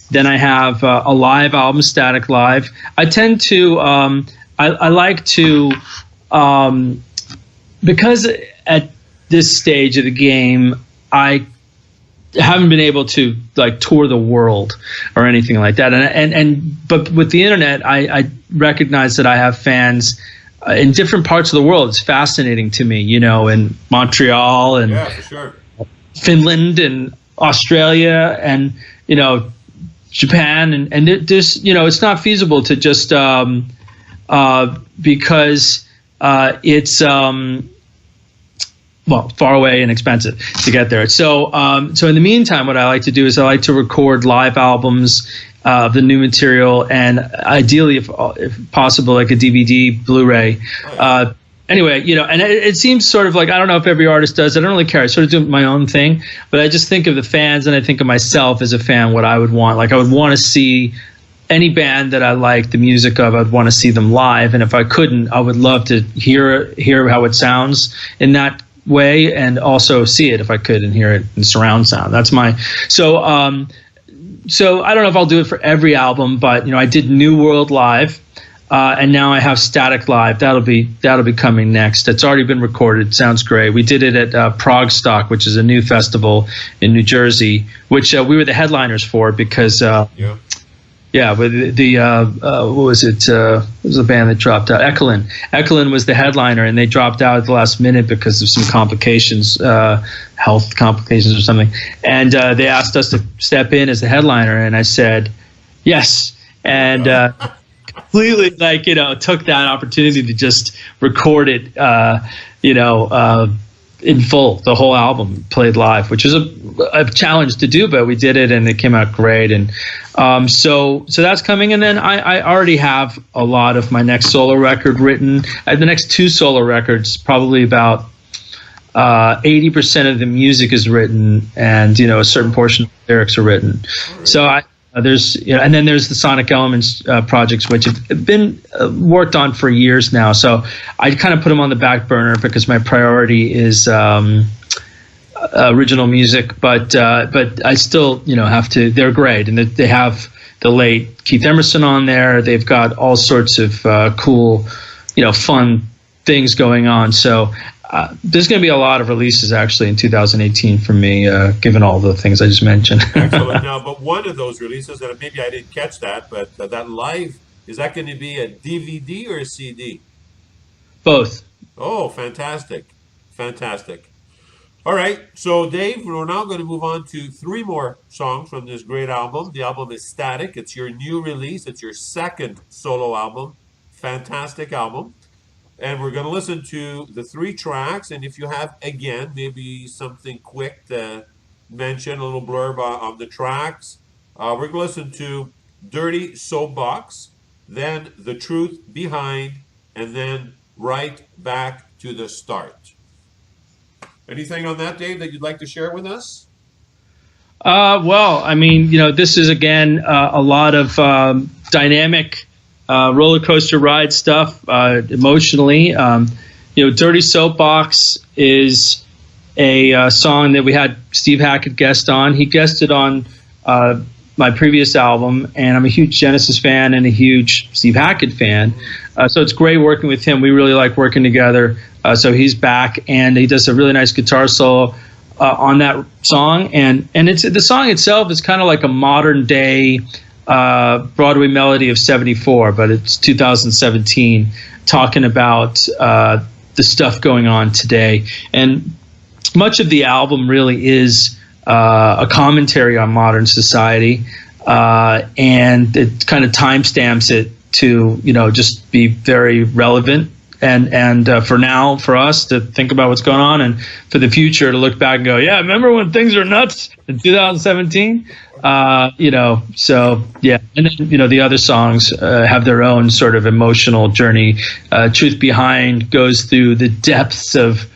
Then I have a live album, Static Live. I tend to, I like to, because at this stage of the game, I haven't been able to like tour the world or anything like that. But with the internet, I recognize that I have fans in different parts of the world. It's fascinating to me, you know, in Montreal and Yeah, for sure. Finland and Australia and, you know, Japan, and there's, you know, it's not feasible to just because it's well, far away and expensive to get there. So so in the meantime, what I like to do is I like to record live albums of the new material, and ideally, if possible, like a DVD, Blu-ray. Anyway, you know, and it seems sort of like, I don't know if every artist does. I don't really care. I sort of do my own thing, but I just think of the fans and I think of myself as a fan, what I would want. Like I would want to see any band that I like the music of, I'd want to see them live. And if I couldn't, I would love to hear how it sounds in that way, and also see it if I could and hear it in surround sound. That's my, so I don't know if I'll do it for every album, but you know, I did New World live. And now I have Static Live. That'll be coming next. It's already been recorded. Sounds great. We did it at Prog Stock, which is a new festival in New Jersey, which we were the headliners for because with the what was it? What was the band that dropped out? Ekelin. Ekelin was the headliner, and they dropped out at the last minute because of some complications, health complications or something. And they asked us to step in as the headliner, and I said yes. And completely, like, you know, took that opportunity to just record it, in full, the whole album played live, which was a challenge to do, but we did it and it came out great. And so that's coming. And then I already have a lot of my next solo record written. The next 2 solo records, probably about 80% of the music is written, and a certain portion of the lyrics are written. So there's and then there's the Sonic Elements projects, which have been worked on for years now. So I kind of put them on the back burner because my priority is original music. But I still have to. They're great, and they have the late Keith Emerson on there. They've got all sorts of cool, fun things going on. So. There's going to be a lot of releases actually in 2018 for me, given all the things I just mentioned. Excellent. Now, but one of those releases, and maybe I didn't catch that, but that live, is that going to be a DVD or a CD? Both. Oh, fantastic. Fantastic. All right. So, Dave, we're now going to move on to 3 more songs from this great album. The album is Static. It's your new release. It's your second solo album. Fantastic album. And we're going to listen to the 3 tracks. And if you have, again, maybe something quick to mention, a little blurb on the tracks, we're going to listen to Dirty Soapbox, then The Truth Behind, and then Right Back to the Start. Anything on that, Dave, that you'd like to share with us? Well, I mean, this is, again, a lot of dynamic roller coaster ride stuff emotionally. Dirty Soapbox is a song that we had Steve Hackett guest on. He guested on my previous album, and I'm a huge Genesis fan and a huge Steve Hackett fan. So it's great working with him. We really like working together. So he's back, and he does a really nice guitar solo on that song. And it's the song itself is kind of like a modern day Broadway melody of 74, but it's 2017, talking about the stuff going on today. And much of the album really is a commentary on modern society, and it kind of timestamps it to just be very relevant. And for now, for us to think about what's going on, and for the future to look back and go, yeah, remember when things were nuts in 2017? So yeah. And then, the other songs have their own sort of emotional journey. Truth Behind goes through the depths of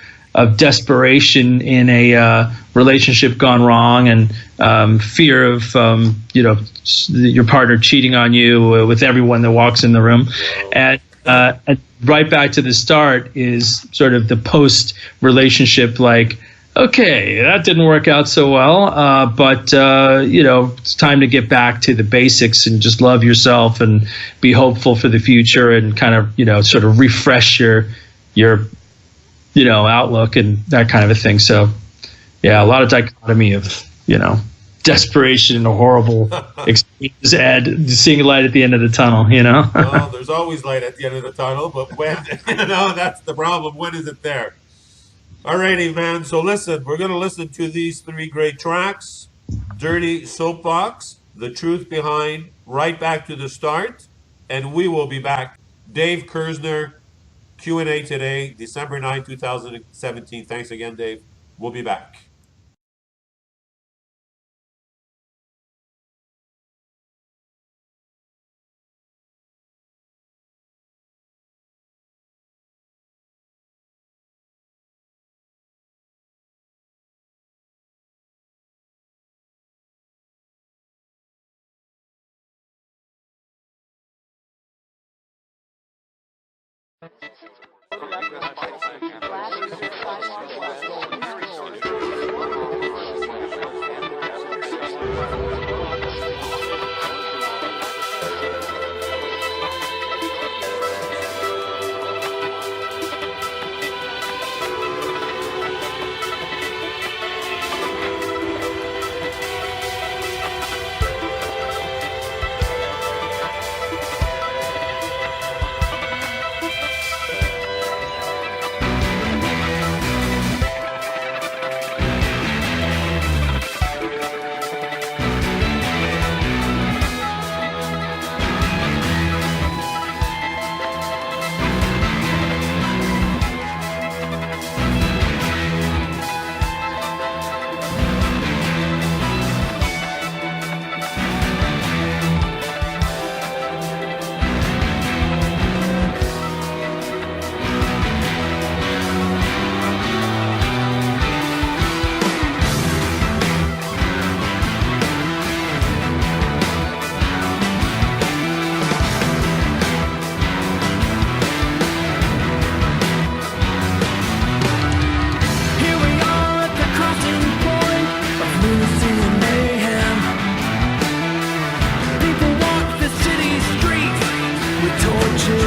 desperation in a relationship gone wrong, and fear of your partner cheating on you with everyone that walks in the room. And Right Back to the Start is sort of the post-relationship, like, okay, that didn't work out so well, but it's time to get back to the basics and just love yourself and be hopeful for the future, and kind of, sort of refresh your outlook and that kind of a thing. So, yeah, a lot of dichotomy of, desperation and a horrible experience, and seeing a light at the end of the tunnel, Well, there's always light at the end of the tunnel, but when, that's the problem. When is it there? Alrighty, man. So listen, we're going to listen to these 3 great tracks: Dirty Soapbox, The Truth Behind, Right Back to the Start, and we will be back. Dave Kerzner, Q&A today, December 9, 2017. Thanks again, Dave. We'll be back.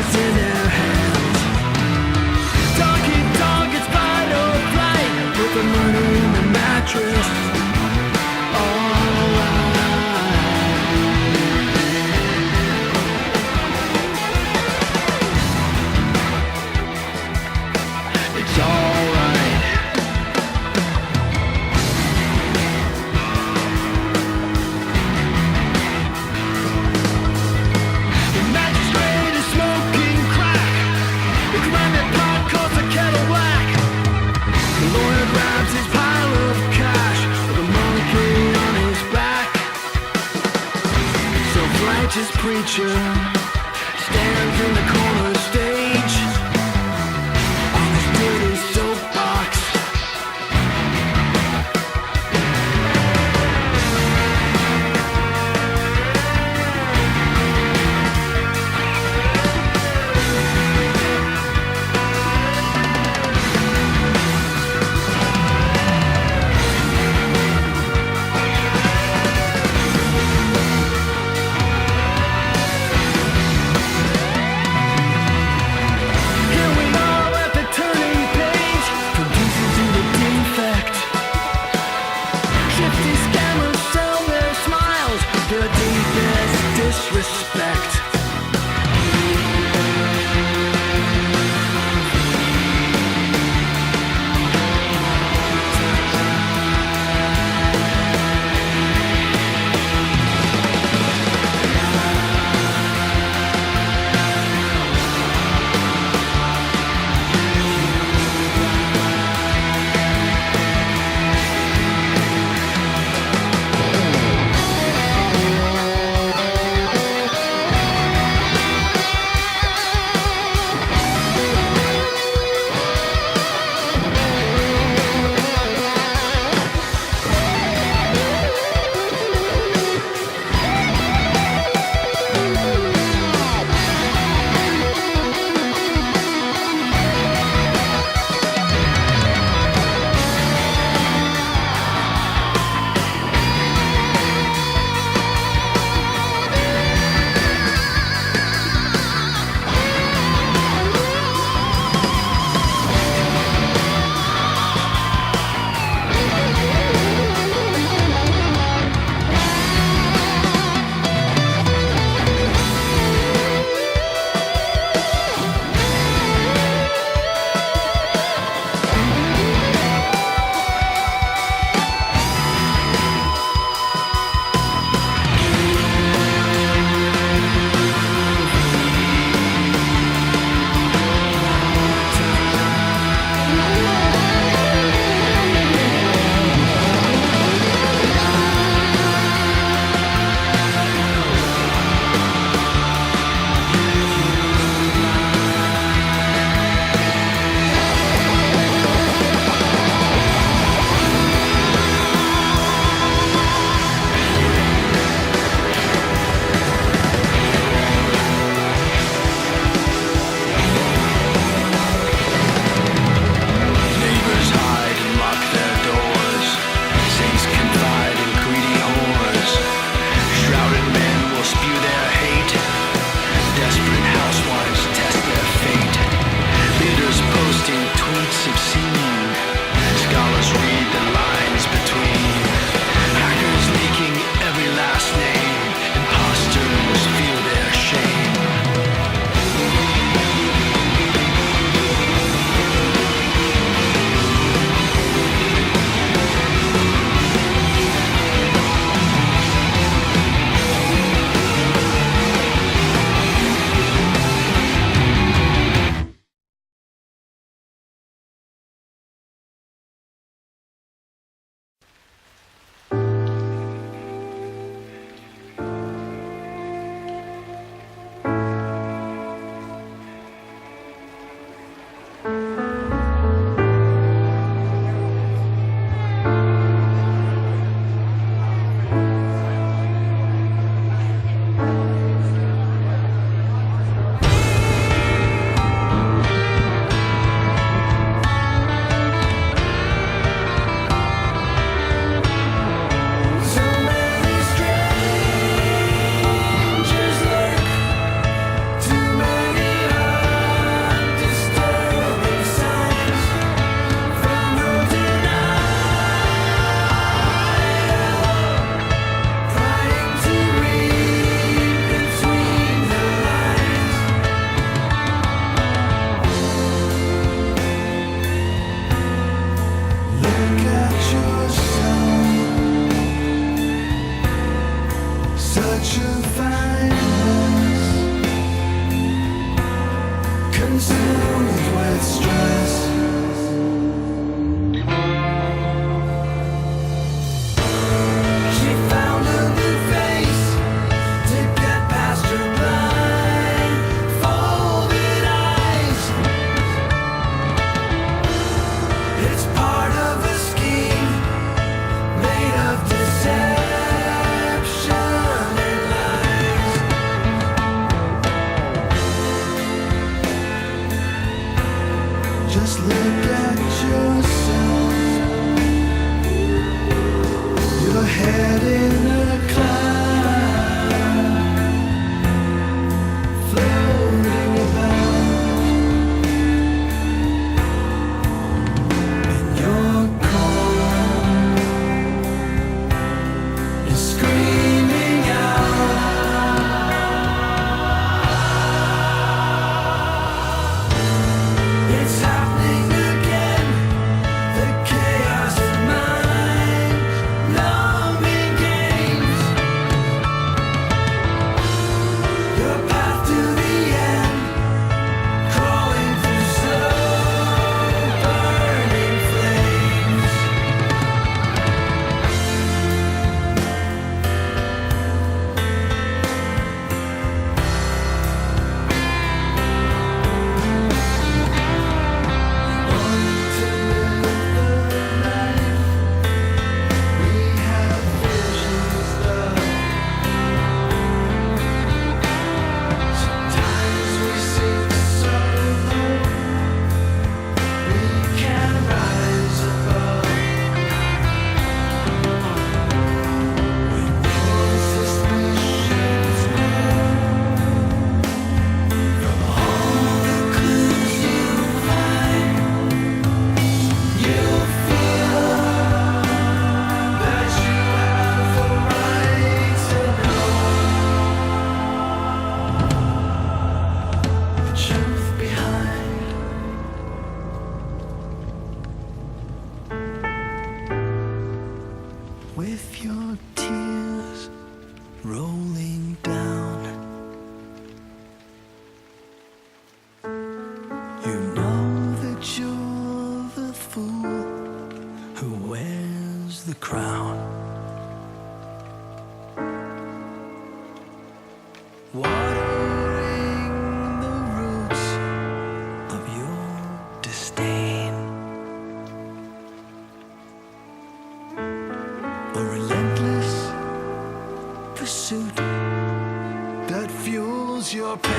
justice in their hands. Dog eat dog, it's fight or flight. Put the money in the mattress. It's alright. The magistrate is smoking crack. The granite pot calls the kettle black. The lawyer grabs his pile of cash with a monkey on his back. Self-righteous preacher stands in the corner stage on his dirty soapbox. look at yourself. Your head in a cloud, floating about. And your core is screaming out. It's happening again. The chaos of mind, numbing games. Your path to the end, crawling through slow burning flames. Want to live the life we have visions of. Sometimes we sink so low we can't rise above. When your suspicions grow from all the clues you find, you'll feel that you have the right to know the truth behind. With your tears rolling down, you know that you're the fool who wears the crown. Watering the roots of your disdain. A relentless pursuit that fuels your pain.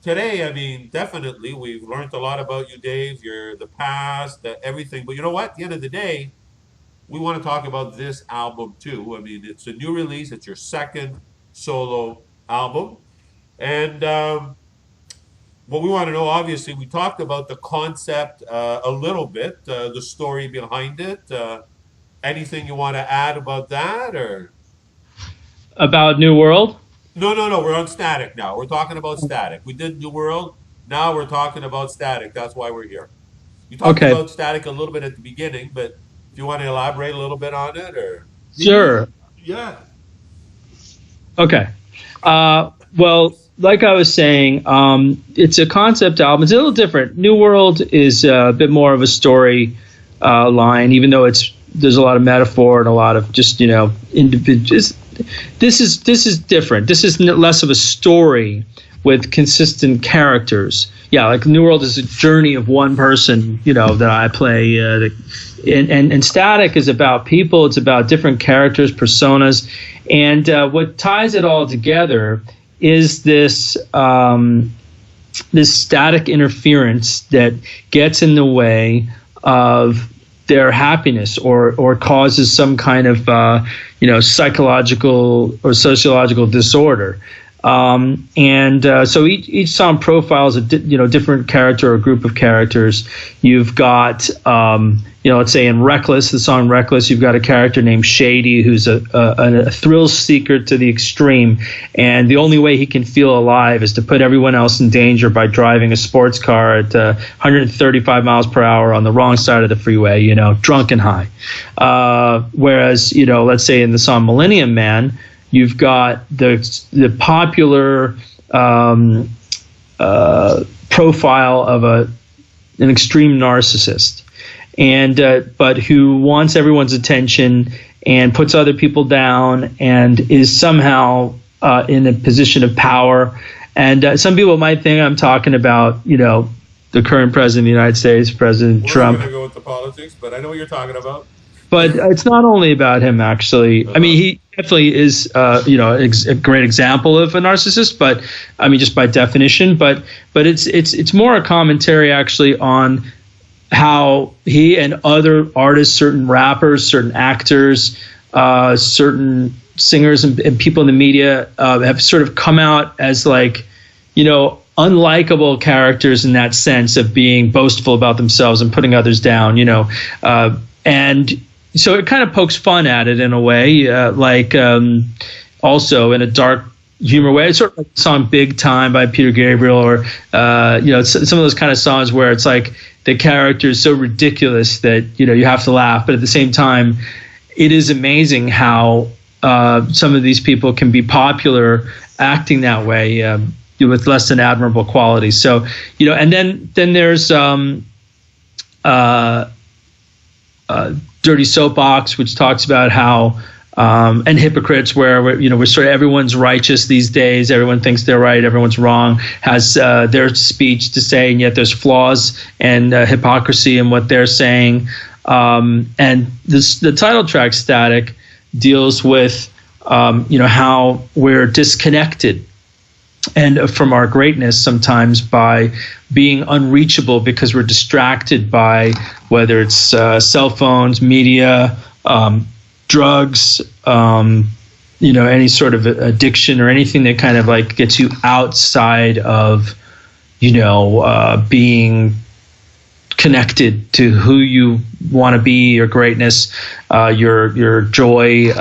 Today, I mean, definitely, we've learned a lot about you, Dave, the past, everything. But you know what? At the end of the day, we want to talk about this album too. I mean, it's a new release. It's your second solo album. And what we want to know, obviously, we talked about the concept a little bit, the story behind it. Anything you want to add about that, or? About New World? No. We're on Static now. We're talking about Static. We did New World. Now we're talking about Static. That's why we're here. You talked about Static a little bit at the beginning, but do you want to elaborate a little bit on it, or? Sure. Yeah. Okay. Well, like I was saying, it's a concept album. It's a little different. New World is a bit more of a story line, even though there's a lot of metaphor and a lot of just individual. This is different. This is less of a story with consistent characters. Yeah, like New World is a journey of one person, that I play. And Static is about people. It's about different characters, personas. And what ties it all together is this static interference that gets in the way of their happiness or causes some kind of psychological or sociological disorder. So each song profiles a different character or group of characters. You've got let's say in Reckless, the song Reckless, you've got a character named Shady who's a thrill seeker to the extreme, and the only way he can feel alive is to put everyone else in danger by driving a sports car at 135 miles per hour on the wrong side of the freeway, drunk and high. Whereas let's say in the song Millennium Man, you've got the popular profile of an extreme narcissist, but who wants everyone's attention and puts other people down and is somehow in a position of power. And some people might think I'm talking about the current president of the United States, President Trump. We're going to go with the politics, but I know what you're talking about. But it's not only about him, actually. I mean, he definitely is, a great example of a narcissist. But I mean, just by definition. But it's more a commentary, actually, on how he and other artists, certain rappers, certain actors, certain singers, and people in the media have sort of come out as unlikable characters in that sense of being boastful about themselves and putting others down. And so it kind of pokes fun at it in a way, also in a dark humor way. It's sort of like the song Big Time by Peter Gabriel, or, some of those kind of songs where it's like the character is so ridiculous that, you have to laugh. But at the same time, it is amazing how some of these people can be popular acting that way with less than admirable qualities. So, and then there's Dirty Soapbox, which talks about how and Hypocrites, where we're sort of everyone's righteous these days, everyone thinks they're right, everyone's wrong, has their speech to say, and yet there's flaws and hypocrisy in what they're saying. And the title track Static deals with how we're disconnected and from our greatness sometimes by being unreachable because we're distracted by whether it's cell phones, media, drugs, any sort of addiction or anything that kind of like gets you outside of, being connected to who you want to be, your greatness, your joy,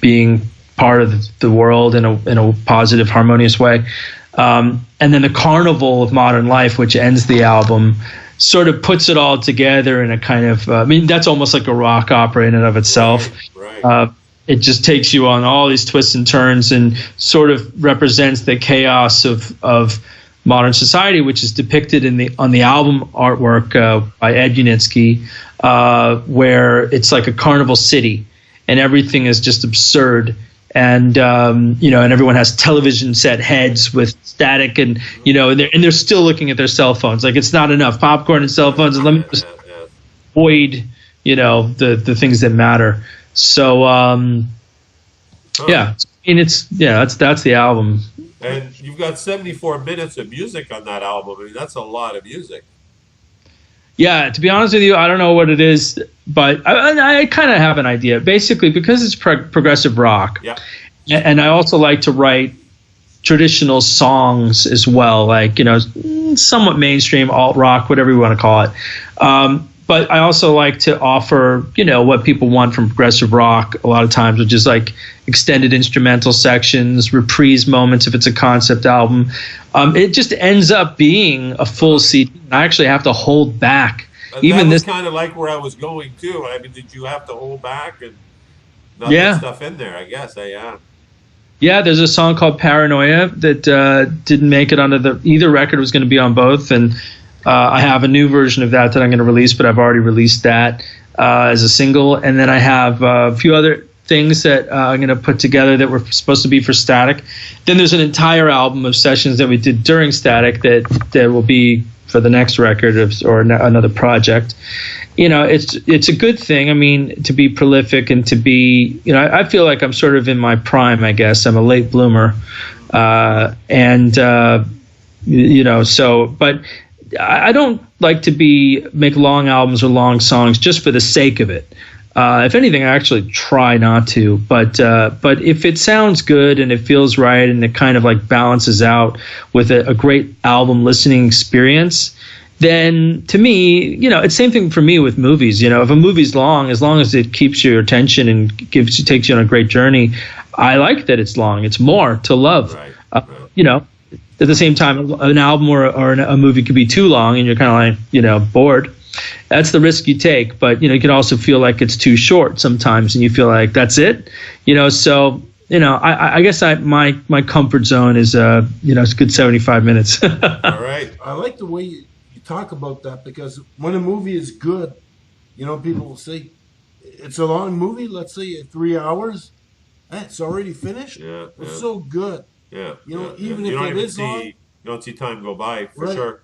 being part of the world in a positive, harmonious way. And then the carnival of modern life, which ends the album, sort of puts it all together in a kind of, that's almost like a rock opera in and of itself. Right. It just takes you on all these twists and turns and sort of represents the chaos of modern society, which is depicted on the album artwork by Ed Unitsky, where it's like a carnival city and everything is just absurd. And and everyone has television set heads with static, and they're still looking at their cell phones. Like, it's not enough popcorn and cell phones. And let me just avoid the things that matter. So that's the album. And you've got 74 minutes of music on that album. I mean, that's a lot of music. Yeah, to be honest with you, I don't know what it is, but I kind of have an idea. Basically, because it's progressive rock, and I also like to write traditional songs as well, like, somewhat mainstream, alt rock, whatever you want to call it. But I also like to offer, what people want from progressive rock a lot of times, which is like extended instrumental sections, reprise moments if it's a concept album. It just ends up being a full CD. I actually have to hold back. Even this kind of like where I was going too. I mean, did you have to hold back and not put stuff in there? I guess. Yeah, there's a song called Paranoia that didn't make it onto either record. Was going to be on both, and I have a new version of that I'm going to release, but I've already released that as a single. And then I have a few other things that I'm going to put together that were supposed to be for Static. Then there's an entire album of sessions that we did during Static that will be for the next record or another project. It's a good thing. I mean, to be prolific and to be, I feel like I'm sort of in my prime, I guess. I'm a late bloomer. But I don't like to make long albums or long songs just for the sake of it. If anything, I actually try not to. But if it sounds good and it feels right and it kind of like balances out with a great album listening experience, then to me, it's the same thing for me with movies. If a movie's long, as long as it keeps your attention and takes you on a great journey, I like that it's long. It's more to love. Right. At the same time, an album or a movie could be too long and you're kind of like, bored. That's the risk you take. But, you can also feel like it's too short sometimes and you feel like that's it. So, I guess my comfort zone is, it's a good 75 minutes. All right. I like the way you talk about that, because when a movie is good, people will say, it's a long movie, let's say 3 hours. It's already finished. Yeah, it's so good. Yeah, even if it is long, you don't see time go by for sure.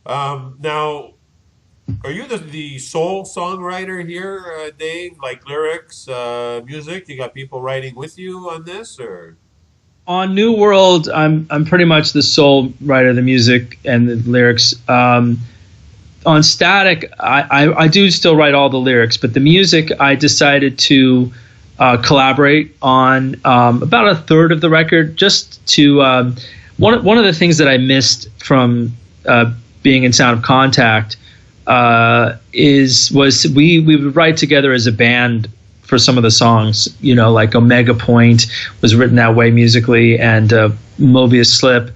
Now, are you the sole songwriter here, Dave? Like lyrics, music? You got people writing with you on this, or? On New World, I'm pretty much the sole writer of the music and the lyrics. On Static, I do still write all the lyrics, but the music I decided to collaborate on about a third of the record, just to one of the things that I missed from being in Sound of Contact was we would write together as a band for some of the songs, like Omega Point was written that way musically, and Mobius Slip,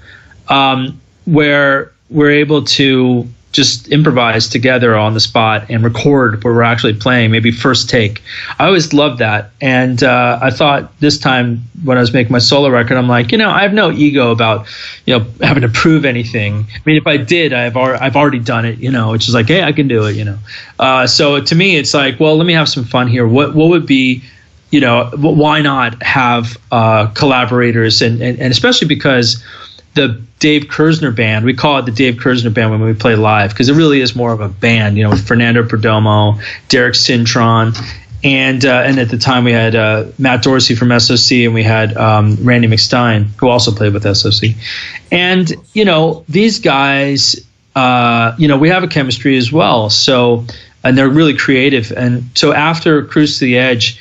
where we're able to just improvise together on the spot and record where we're actually playing, maybe first take. I always loved that. And I thought this time when I was making my solo record, I'm like, I have no ego about, having to prove anything. I mean, if I did, I've already done it, it's just like, hey, I can do it, So to me, it's like, well, let me have some fun here. What would be, why not have collaborators and especially because the Dave Kerzner Band, we call it the Dave Kerzner Band when we play live, because it really is more of a band, with Fernando Perdomo, Derek Cintron, and at the time we had Matt Dorsey from SOC, and we had Randy McStein, who also played with SOC. And, these guys, we have a chemistry as well. So, and they're really creative. And so after Cruise to the Edge,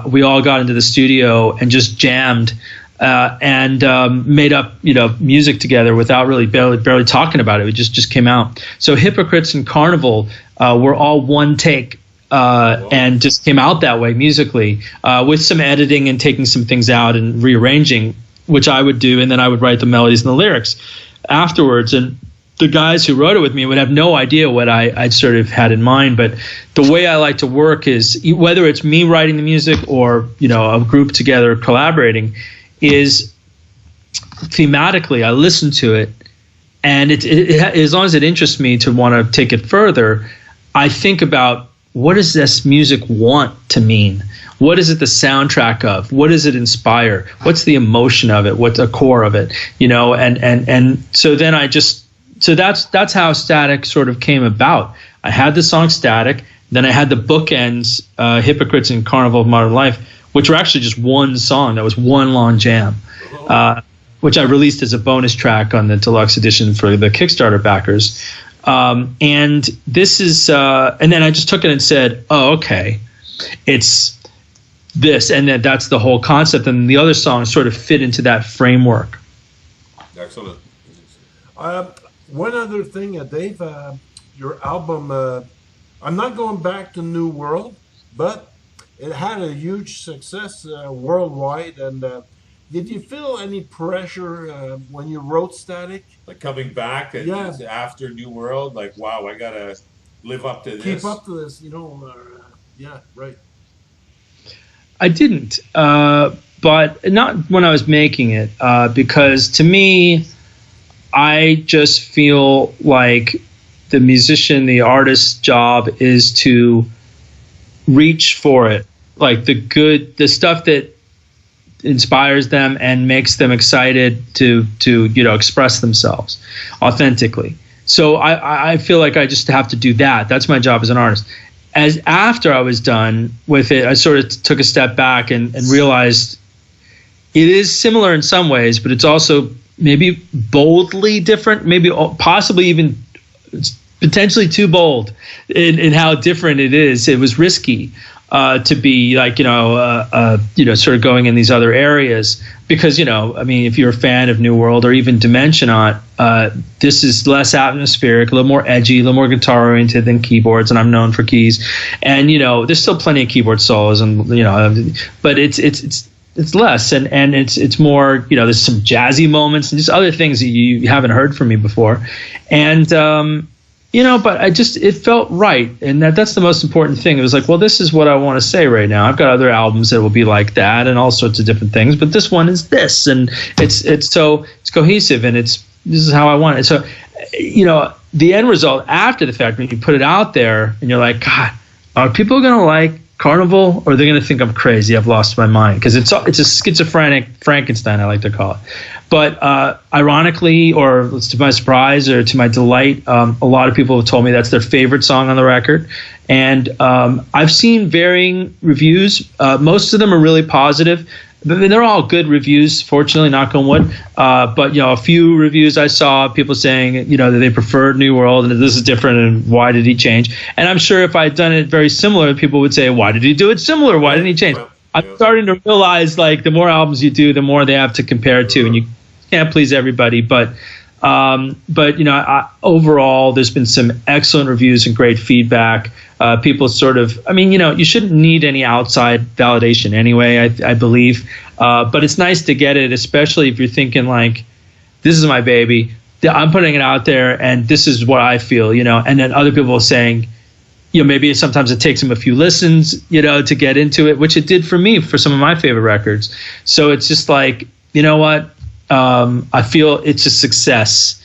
we all got into the studio and just jammed and made up, music together without really barely talking about it. It just came out. So Hypocrites and Carnival were all one take and just came out that way musically with some editing and taking some things out and rearranging, which I would do, and then I would write the melodies and the lyrics afterwards. And the guys who wrote it with me would have no idea what I'd sort of had in mind. But the way I like to work is, whether it's me writing the music or, a group together collaborating, is thematically I listen to it, and it as long as it interests me to want to take it further, I think about, what does this music want to mean? What is it the soundtrack of? What does it inspire? What's the emotion of it? What's the core of it? And so then that's how Static sort of came about. I had the song Static, then I had the bookends, Hypocrites and Carnival of Modern Life, which were actually just one song. That was one long jam, which I released as a bonus track on the deluxe edition for the Kickstarter backers. And this is, and then I just took it and said, oh, okay, it's this. And then that's the whole concept. And the other songs sort of fit into that framework. Excellent. One other thing, Dave, your album, I'm not going back to New World, but it had a huge success worldwide. And did you feel any pressure when you wrote Static? Like coming back and after New World, like, wow, I got to live up to this. Keep up to this, yeah, right. I didn't, but not when I was making it, because to me, I just feel like the musician, the artist's job is to reach for it, like the stuff that inspires them and makes them excited to express themselves authentically. So I feel like I just have to do that. That's my job as an artist. As after I was done with it, I sort of took a step back and realized it is similar in some ways, but it's also maybe boldly different, maybe possibly even potentially too bold in how different it is. It was risky to be like, sort of going in these other areas because, I mean, if you're a fan of New World or even Dimensionaut, this is less atmospheric, a little more edgy, a little more guitar oriented than keyboards, and I'm known for keys. And, there's still plenty of keyboard solos and, but it's less and it's more, there's some jazzy moments and just other things that you haven't heard from me before. And, but it felt right. And that's the most important thing. It was like, well, this is what I want to say right now. I've got other albums that will be like that and all sorts of different things, but this one is this. And it's cohesive and this is how I want it. So, the end result after the fact, when you put it out there and you're like, God, are people going to like Carnival, or they're going to think I'm crazy? I've lost my mind, because it's a schizophrenic Frankenstein, I like to call it. But ironically, or to my surprise or to my delight, a lot of people have told me that's their favorite song on the record. And I've seen varying reviews. Most of them are really positive. They're all good reviews, fortunately, knock on wood. But a few reviews I saw, people saying that they preferred New World and that this is different and why did he change? And I'm sure if I had done it very similar, people would say, why did he do it similar? Why didn't he change? I'm starting to realize, like, the more albums you do, the more they have to compare it to, and you can't please everybody. But overall, there's been some excellent reviews and great feedback. People sort of, you shouldn't need any outside validation anyway, I believe. But it's nice to get it, especially if you're thinking like, this is my baby. I'm putting it out there, and this is what I feel, and then other people are saying, maybe sometimes it takes them a few listens, to get into it, which it did for me for some of my favorite records. So it's just like, you know what? I feel it's a success.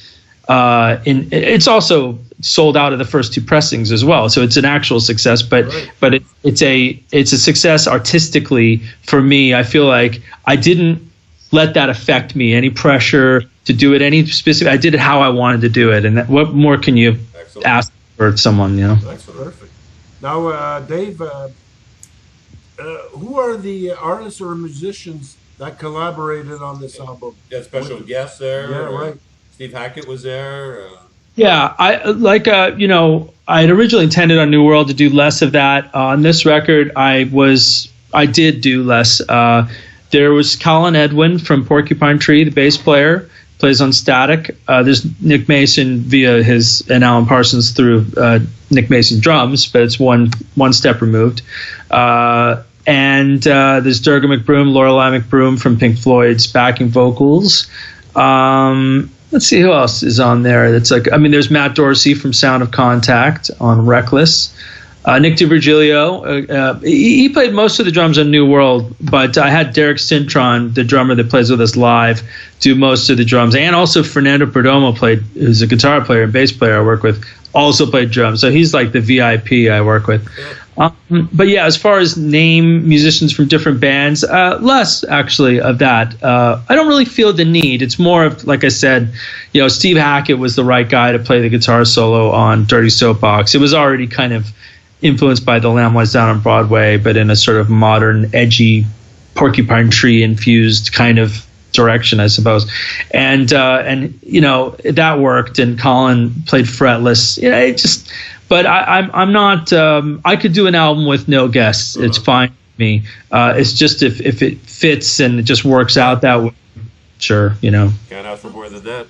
It's also sold out of the first 2 pressings as well, so it's an actual success. But it's a success artistically for me. I feel like I didn't let that affect me. Any pressure to do it, any specific. I did it how I wanted to do it, and what more can you ask for someone? That's perfect. Now, Dave, who are the artists or musicians that collaborated on this album? Yeah, special guests there. Yeah, right. Steve Hackett was there. Yeah, I had originally intended on New World to do less of that. On this record, I did do less. There was Colin Edwin from Porcupine Tree, the bass player, plays on Static. There's Nick Mason and Alan Parsons through Nick Mason drums, but it's one step removed. And there's Durga McBroom, Lorelei McBroom from Pink Floyd's backing vocals. Let's see who else is on there. There's Matt Dorsey from Sound of Contact on Reckless. Nick DiVirgilio, he played most of the drums on New World, but I had Derek Cintron, the drummer that plays with us live, do most of the drums. And also Fernando Perdomo who's a guitar player and bass player I work with, also played drums. So he's like the VIP I work with. But yeah, as far as name musicians from different bands, less actually of that. I don't really feel the need. It's more of, like I said, Steve Hackett was the right guy to play the guitar solo on Dirty Soapbox. It was already kind of influenced by The Lamb Lies Down on Broadway, but in a sort of modern, edgy, Porcupine Tree infused kind of direction, I suppose. And that worked. And Colin played fretless. But I'm not. I could do an album with no guests. It's fine with me. It's just if it fits and it just works out that way. Sure, Can't ask for more than that.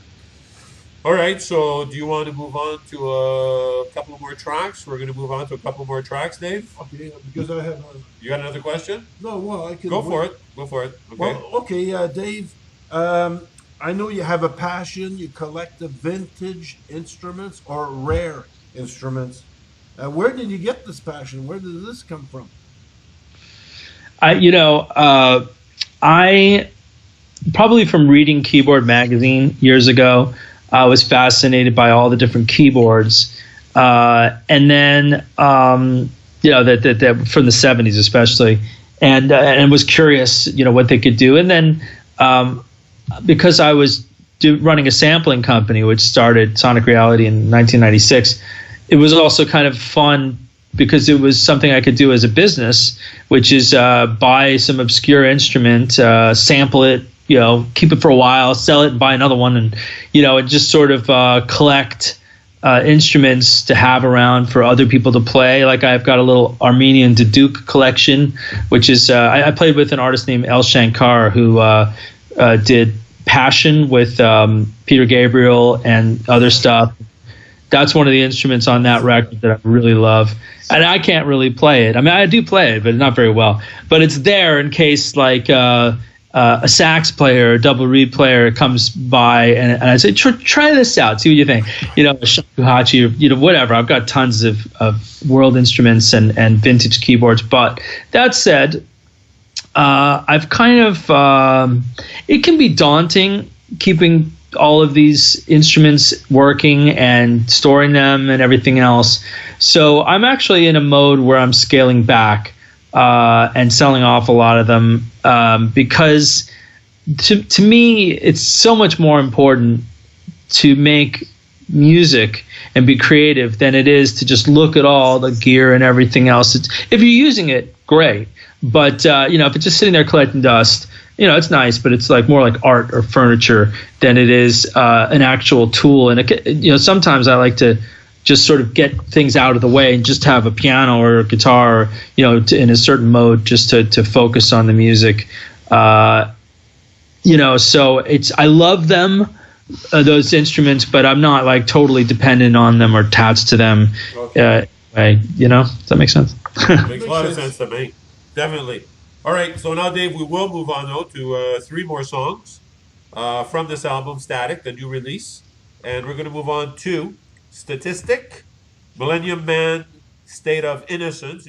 All right. So, do you want to move on to a couple more tracks? We're going to move on to a couple more tracks, Dave. Okay, because I have. You got another question? No. Well, I can go for it. Okay. Well, okay, Dave. I know you have a passion. You collect the vintage instruments or rare instruments. Where did you get this passion? Where did this come from? I probably from reading Keyboard magazine years ago. I was fascinated by all the different keyboards, and then that from the 70s especially, and was curious, what they could do. And then because I was running a sampling company, which started Sonic Reality in 1996, it was also kind of fun because it was something I could do as a business, which is buy some obscure instrument, sample it, keep it for a while, sell it, and buy another one, and and just sort of collect instruments to have around for other people to play. Like I've got a little Armenian Duduk collection, which is I played with an artist named El Shankar who did Passion with Peter Gabriel and other stuff. That's one of the instruments on that record that I really love. And I can't really play it. I do play it, but not very well. But it's there in case a sax player, a double reed player comes by and I say, try this out, see what you think. A shakuhachi, whatever. I've got tons of world instruments and vintage keyboards. But that said, I've kind of, it can be daunting keeping all of these instruments working and storing them and everything else. So I'm actually in a mode where I'm scaling back and selling off a lot of them because to me, it's so much more important to make music and be creative than it is to just look at all the gear and everything else. If you're using it, great. But, if it's just sitting there collecting dust, it's nice, but it's more like art or furniture than it is an actual tool. And, sometimes I like to just sort of get things out of the way and just have a piano or a guitar, in a certain mode just to focus on the music. So I love them, those instruments, but I'm not totally dependent on them or attached to them. Okay. Does that make sense? Makes a lot of sense to me. Definitely. All right, so now, Dave, we will move on, to 3 more songs from this album, Static, the new release. And we're going to move on to Statistic, Millennium Man, State of Innocence.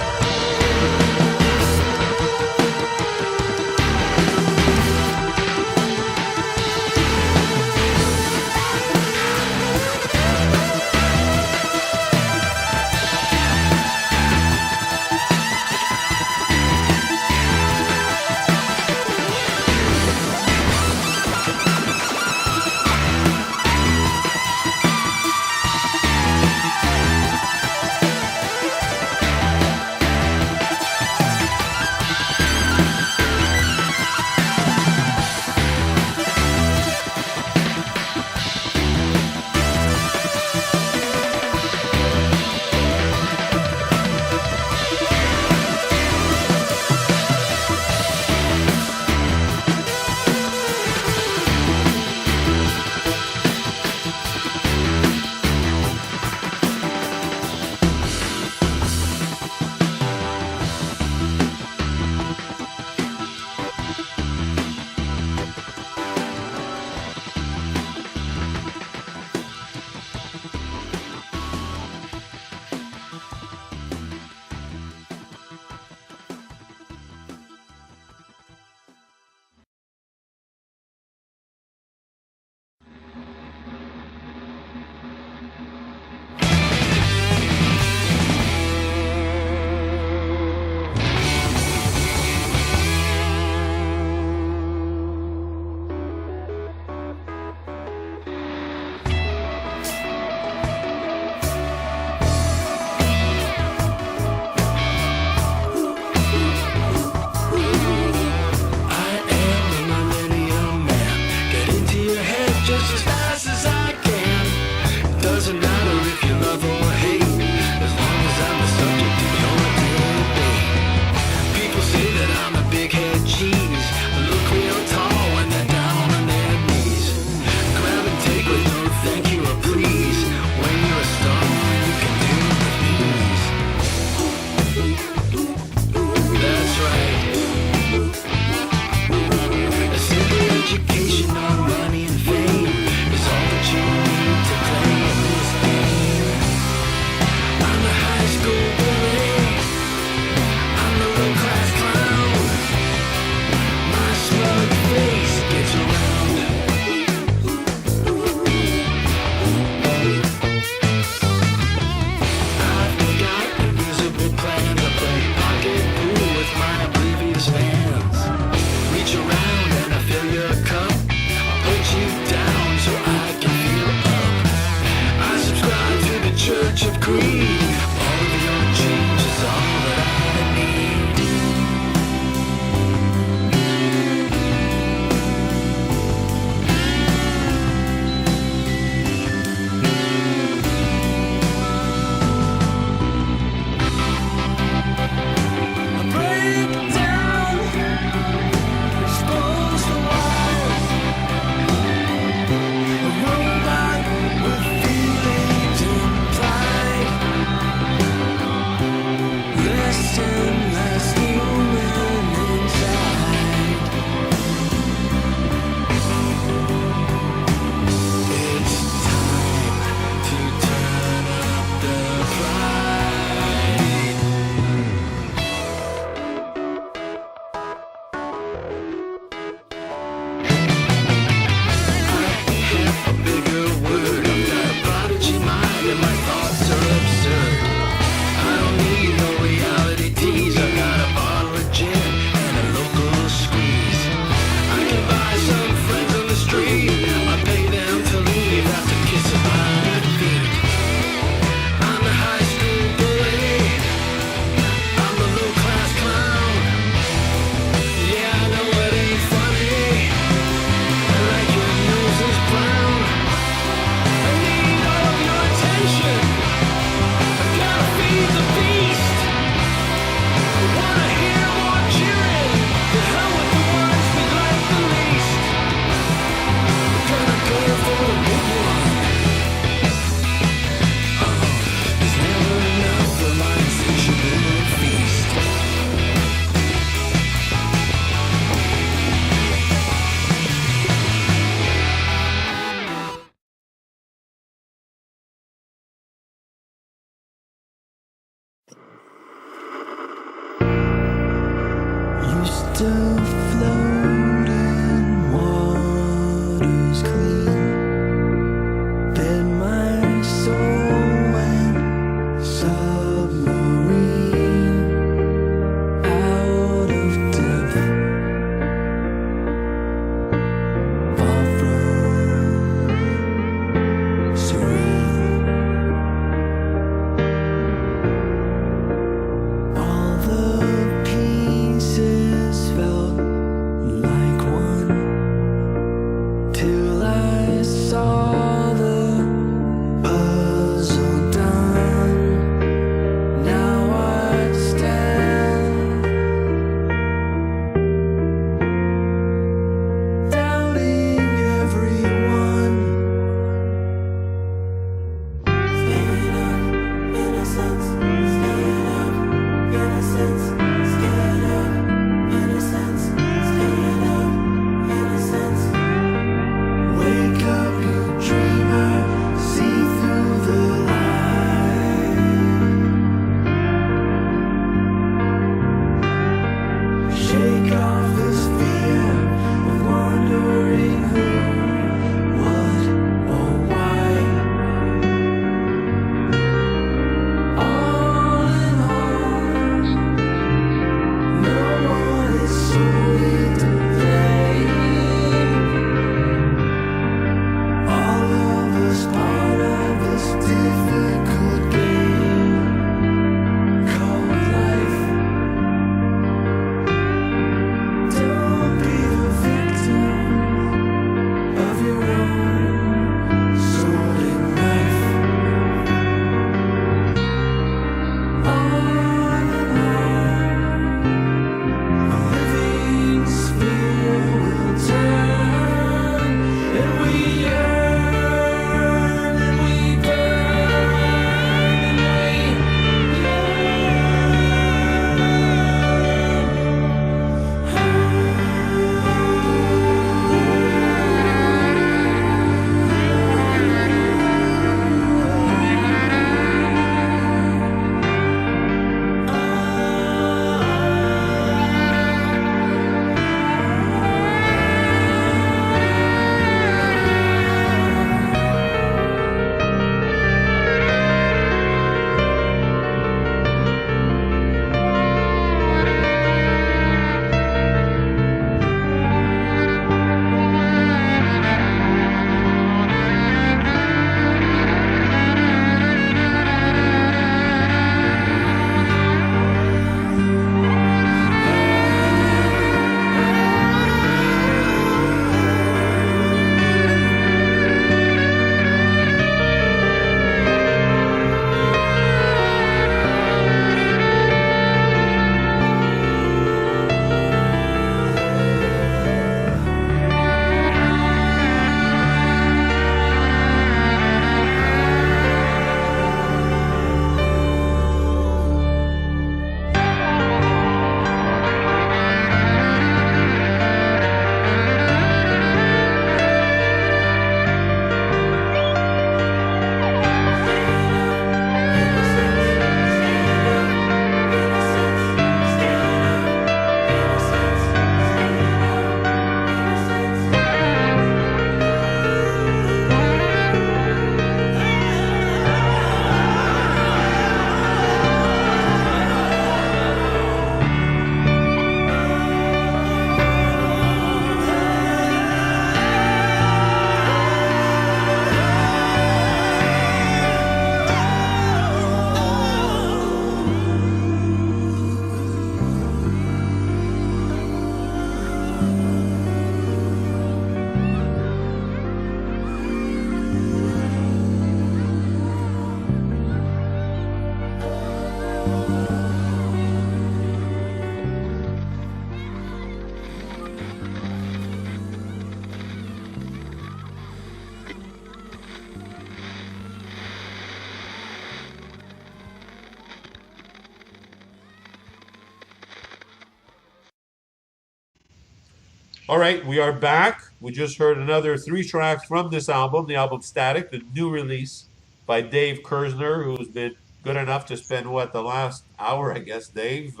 All right, we are back. We just heard another 3 tracks from this album, the album Static, the new release by Dave Kerzner, who's been good enough to spend, the last hour, I guess, Dave.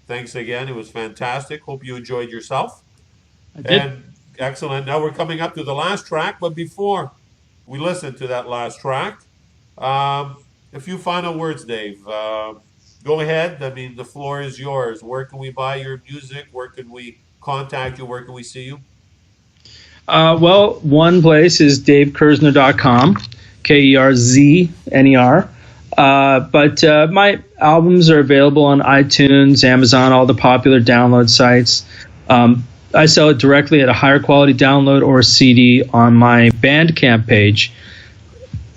Thanks again. It was fantastic. Hope you enjoyed yourself. I did. And excellent. Now we're coming up to the last track, but before we listen to that last track, a few final words, Dave. Go ahead. I mean, the floor is yours. Where can we buy your music? Where can we contact you? Where can we see you? Well, one place is davekerzner.com, Kerzner. But my albums are available on iTunes, Amazon, all the popular download sites. I sell it directly at a higher quality download or CD on my Bandcamp page,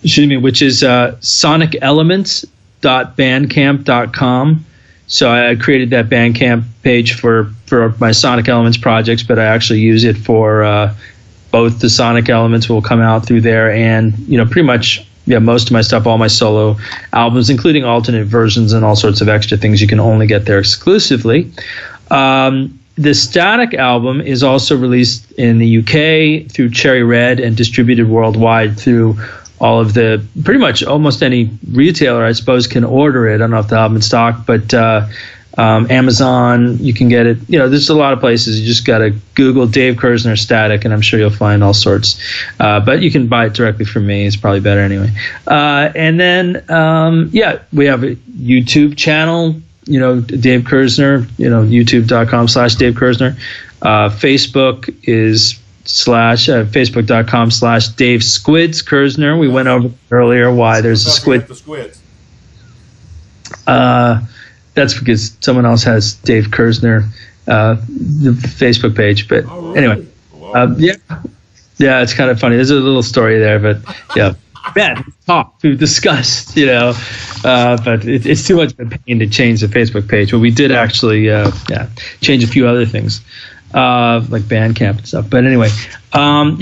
which is sonicelements.bandcamp.com. So I created that Bandcamp page for my Sonic Elements projects, but I actually use it for both the Sonic Elements will come out through there and, pretty much most of my stuff, all my solo albums, including alternate versions and all sorts of extra things you can only get there exclusively. The Static album is also released in the UK through Cherry Red and distributed worldwide through all of the, pretty much almost any retailer, I suppose, can order it. I don't know if the album in stock, but Amazon, you can get it. There's a lot of places. You just got to Google Dave Kerzner Static, and I'm sure you'll find all sorts. But you can buy it directly from me. It's probably better anyway. And then, we have a YouTube channel, Dave Kerzner, youtube.com/Dave Kerzner. Facebook is facebook.com/Dave Squids Kerzner. We went over earlier why there's a squid. The Squids. That's because someone else has Dave Kerzner, the Facebook page. But anyway, it's kind of funny. There's a little story there, but yeah. Ben, we've discussed, but it's too much of a pain to change the Facebook page. But we did actually, change a few other things, like Bandcamp and stuff. But anyway, and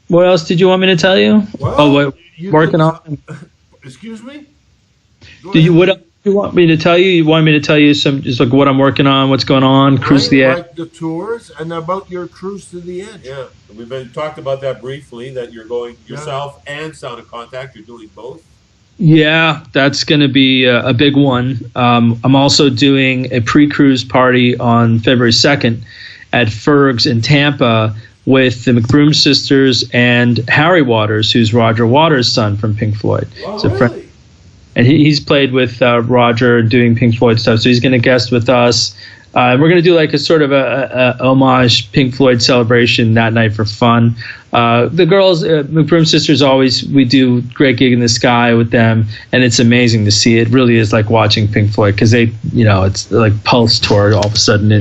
what else did you want me to tell you? Well, working on. Excuse me? What else do you want me to tell you? You want me to tell you some, just like what I'm working on, what's going on, Cruise to the Edge? Like the tours and about your Cruise to the Edge. Yeah, we've talked about that briefly, that you're going yourself and Sound of Contact. You're doing both. Yeah, that's going to be a big one. I'm also doing a pre-cruise party on February 2nd at Ferg's in Tampa with the McBroom sisters and Harry Waters, who's Roger Waters' son from Pink Floyd. Oh, really? And he's played with Roger doing Pink Floyd stuff, so he's going to guest with us. We're going to do like a sort of a homage Pink Floyd celebration that night for fun. The girls, McBroom sisters, we do Great Gig in the Sky with them, and it's amazing to see. It really is like watching Pink Floyd because they, it's like Pulse tour all of a sudden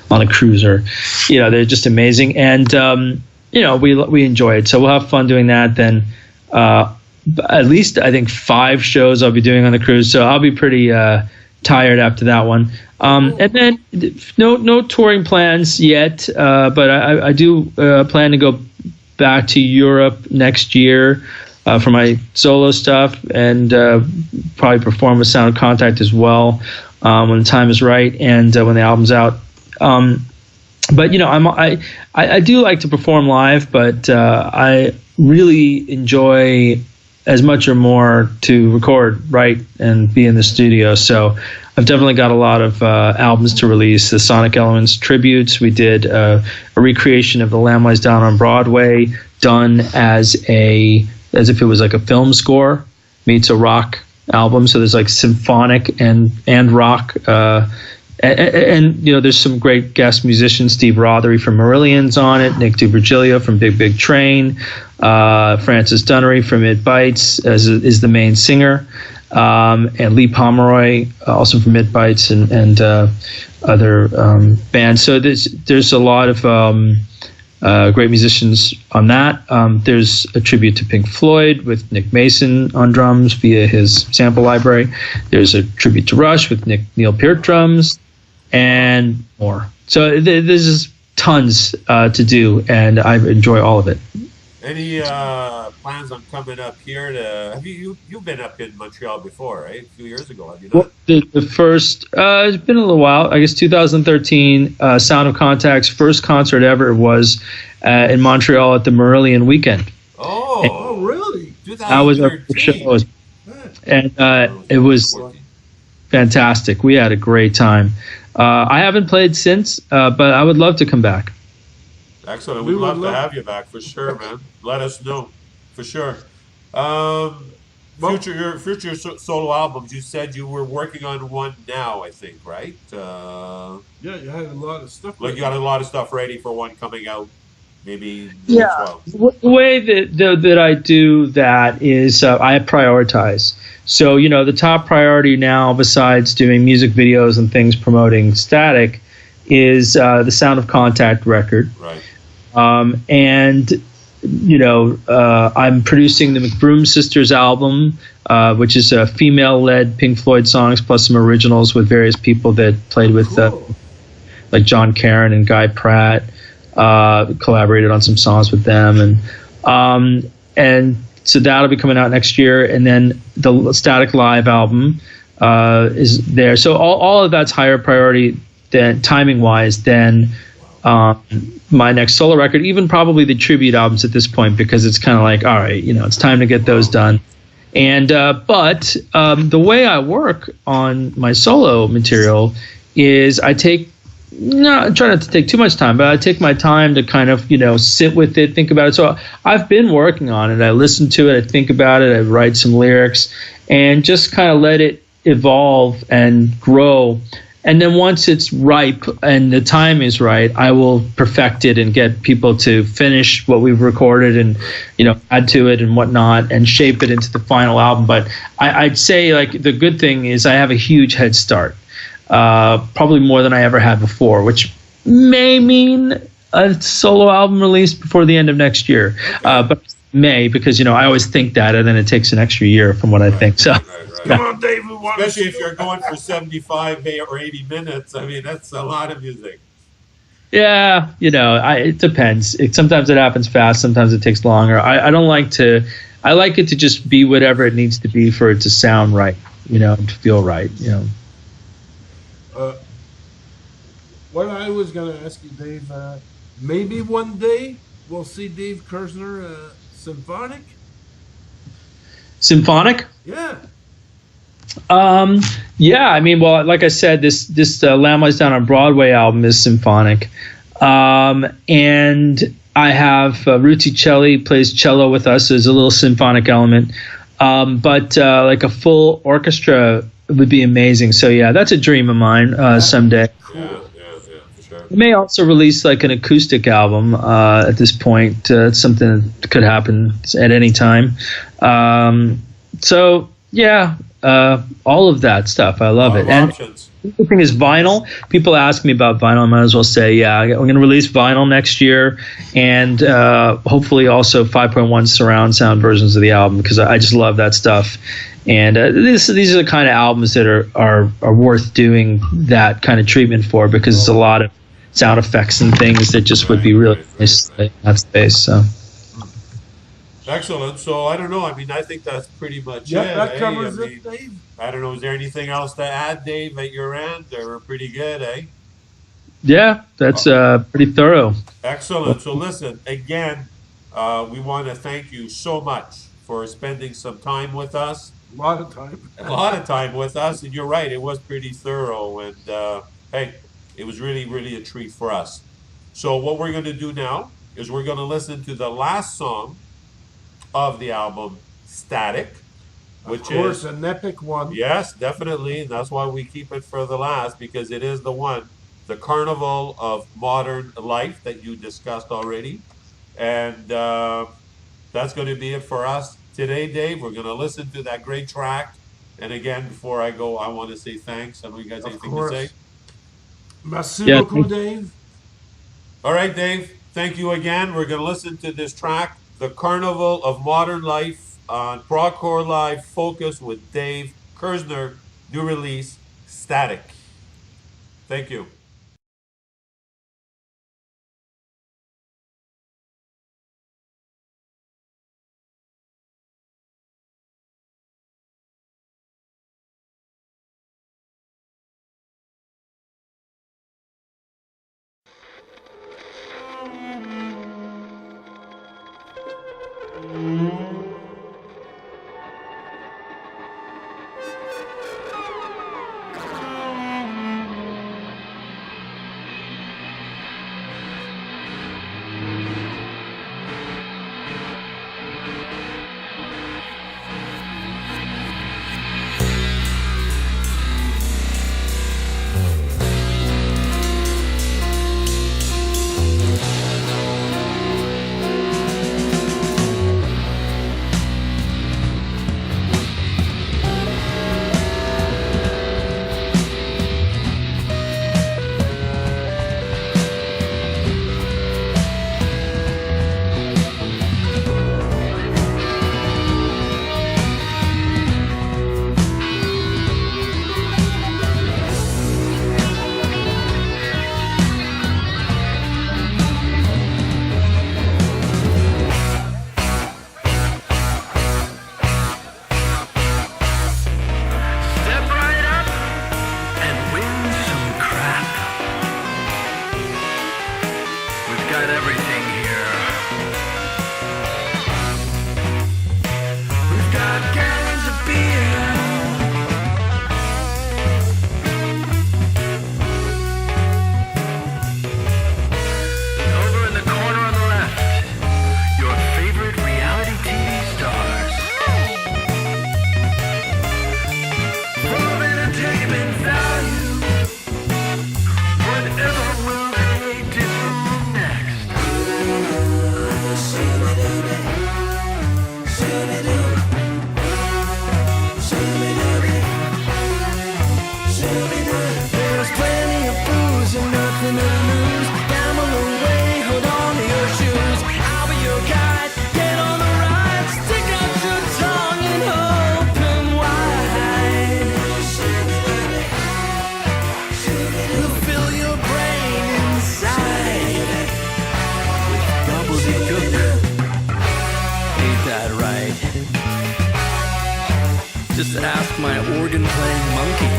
on a cruiser. They're just amazing, and we enjoy it. So we'll have fun doing that. Then at least I think 5 shows I'll be doing on the cruise, so I'll be pretty tired after that one. And then no touring plans yet, but I do plan to go back to Europe next year for my solo stuff, and probably perform with Sound of Contact as well when the time is right and when the album's out. But I do like to perform live, but I really enjoy as much or more to record, write, and be in the studio. So I've definitely got a lot of albums to release. The Sonic Elements tributes. We did a recreation of The Lamb Lies Down on Broadway, done as if it was like a film score meets a rock album. So there's like symphonic and rock. And there's some great guest musicians. Steve Rothery from Marillion's on it. Nick DiVirgilio from Big Big Train. Francis Dunnery from It Bites is the main singer. And Lee Pomeroy, also from It Bites and other bands. So there's a lot of great musicians on that. There's a tribute to Pink Floyd with Nick Mason on drums via his sample library. There's a tribute to Rush with Neil Peart drums, and more. So there's tons to do, and I enjoy all of it. Any plans on coming up here to? Have you've been up in Montreal before, right? A few years ago, have you not? Well, the first, it's been a little while. I guess 2013, Sound of Contact's first concert ever was in Montreal at the Marillion Weekend. Oh, really? That was our first show, and it was fantastic. We had a great time. I haven't played since, but I would love to come back. Excellent. We'd love to have you back for sure, man. Let us know for sure. Future solo albums. You said you were working on one now, I think, right? Yeah, you had a lot of stuff. Like you got a lot of stuff ready for one coming out, maybe. Yeah. The way that I do that is I prioritize. So the top priority now, besides doing music videos and things promoting Static, is the Sound of Contact record. Right. And I'm producing the McBroom Sisters album, which is female-led Pink Floyd songs plus some originals with various people that played with, like John Caron and Guy Pratt. Collaborated on some songs with them, and so that'll be coming out next year. And then the Static Live album is there. So all of that's higher priority than timing-wise than my next solo record, even probably the tribute albums at this point, because it's kind of like, all right, it's time to get those done. And but the way I work on my solo material is I try not to take too much time, but I take my time to kind of, sit with it, think about it. So I've been working on it. I listen to it, I think about it, I write some lyrics, and just kind of let it evolve and grow. And then once it's ripe and the time is right, I will perfect it and get people to finish what we've recorded and, add to it and whatnot and shape it into the final album. But I'd say, like, the good thing is I have a huge head start, probably more than I ever had before, which may mean a solo album release before the end of next year. But may, because, I always think that, and then it takes an extra year from what I think. So. Come on, Dave. Especially if you're going for 75 or 80 minutes. I mean, that's a lot of music. Yeah, it depends. Sometimes it happens fast. Sometimes it takes longer. I don't like to. I like it to just be whatever it needs to be for it to sound right. To feel right. What I was going to ask you, Dave. Maybe one day we'll see Dave Kerzner symphonic. Symphonic? Yeah. Yeah, I mean, well, like I said, this Lamb Lies Down on Broadway album is symphonic. And I have Ruti Celli plays cello with us. There's a little symphonic element. But like a full orchestra would be amazing. So yeah, that's a dream of mine someday. Yeah, for sure. We may also release like an acoustic album at this point. It's something that could happen at any time. So yeah. All of that stuff. I love it. And the thing is vinyl. People ask me about vinyl. I might as well say, yeah, we're going to release vinyl next year, and hopefully also 5.1 surround sound versions of the album, because I just love that stuff. And these are the kind of albums that are worth doing that kind of treatment for, because it's a lot of sound effects and things that just would be really nice in that space. So. Excellent. So I don't know. I mean, I think that's pretty much it. That covers it, Dave. I don't know. Is there anything else to add, Dave, at your end? They were pretty good, eh? Yeah, that's pretty thorough. Excellent. So listen, again, we want to thank you so much for spending some time with us. A lot of time. A lot of time with us. And you're right, it was pretty thorough. And hey, it was really, really a treat for us. So what we're going to do now is we're going to listen to the last song of the album, Static, which is, of course, an epic one. Yes, definitely. And that's why we keep it for the last, because it is the one, the carnival of modern life that you discussed already. And that's going to be it for us today, Dave. We're going to listen to that great track. And again, before I go, I want to say thanks. I don't know you guys have anything to say? Merci beaucoup, Dave. All right, Dave. Thank you again. We're going to listen to this track, The Carnival of Modern Life, on Prog Live Focus with Dave Kerzner, new release, Static. Thank you. got everything here. We've got gallons of beer. Over in the corner on the left, your favorite reality TV stars. Full of entertainment value. Whatever will they do next? There's plenty of booze and nothing to lose. Gamble away, hold on to your shoes. I'll be your guide, get on the ride. Stick out your tongue and open wide. We'll fill your brain inside with gobbledygook. Ain't that right? Just ask my organ-playing monkey.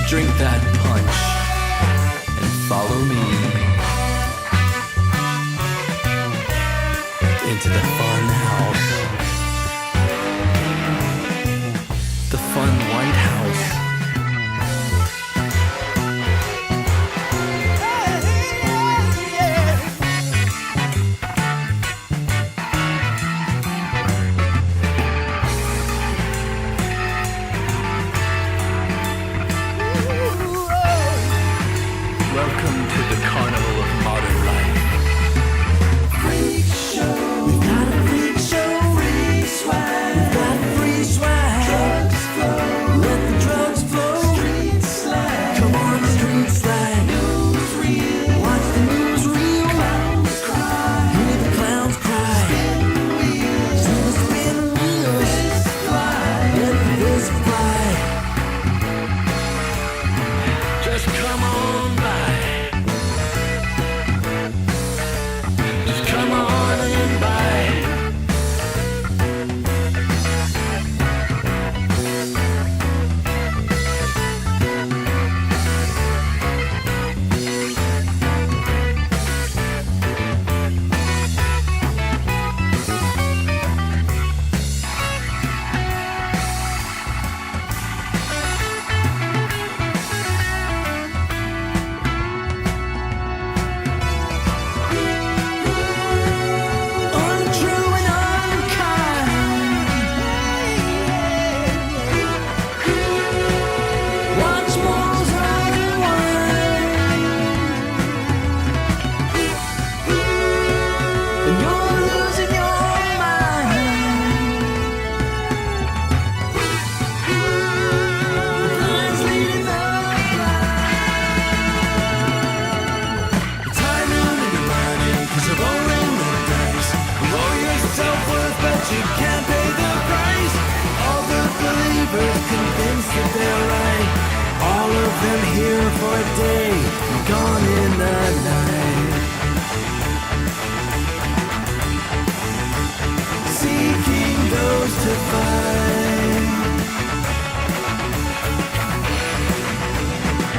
Drink that punch and follow me into the fun house. The fun White House. Welcome to the carnival of modern life. Freak show. We've got a freak show. Free swag. We've got free swag. Drugs flow. Let the drugs flow. Street slang. Come on, street slang. News reel. Watch the news reel. Clowns cry. Hear the clowns cry. Spin wheels. See the spin wheels. This fly. Let this fly. Just come on by. Just come on in by. Untrue and unkind. Watch balls unwind. And you're losing your mind. Lines leading the blind. Time running and running, 'cause you're rolling the dice. Roll your self-worth, but you can't pay the price. All the believers convinced that they're right. All of them here for a day, gone in the night. Seeking those to find.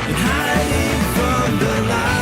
And hiding from the light.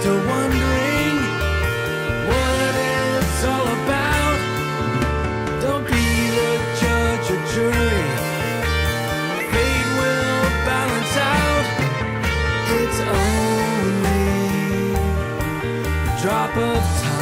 still wondering what it's all about, don't be the judge or jury. Fate will balance out. It's only a drop of time.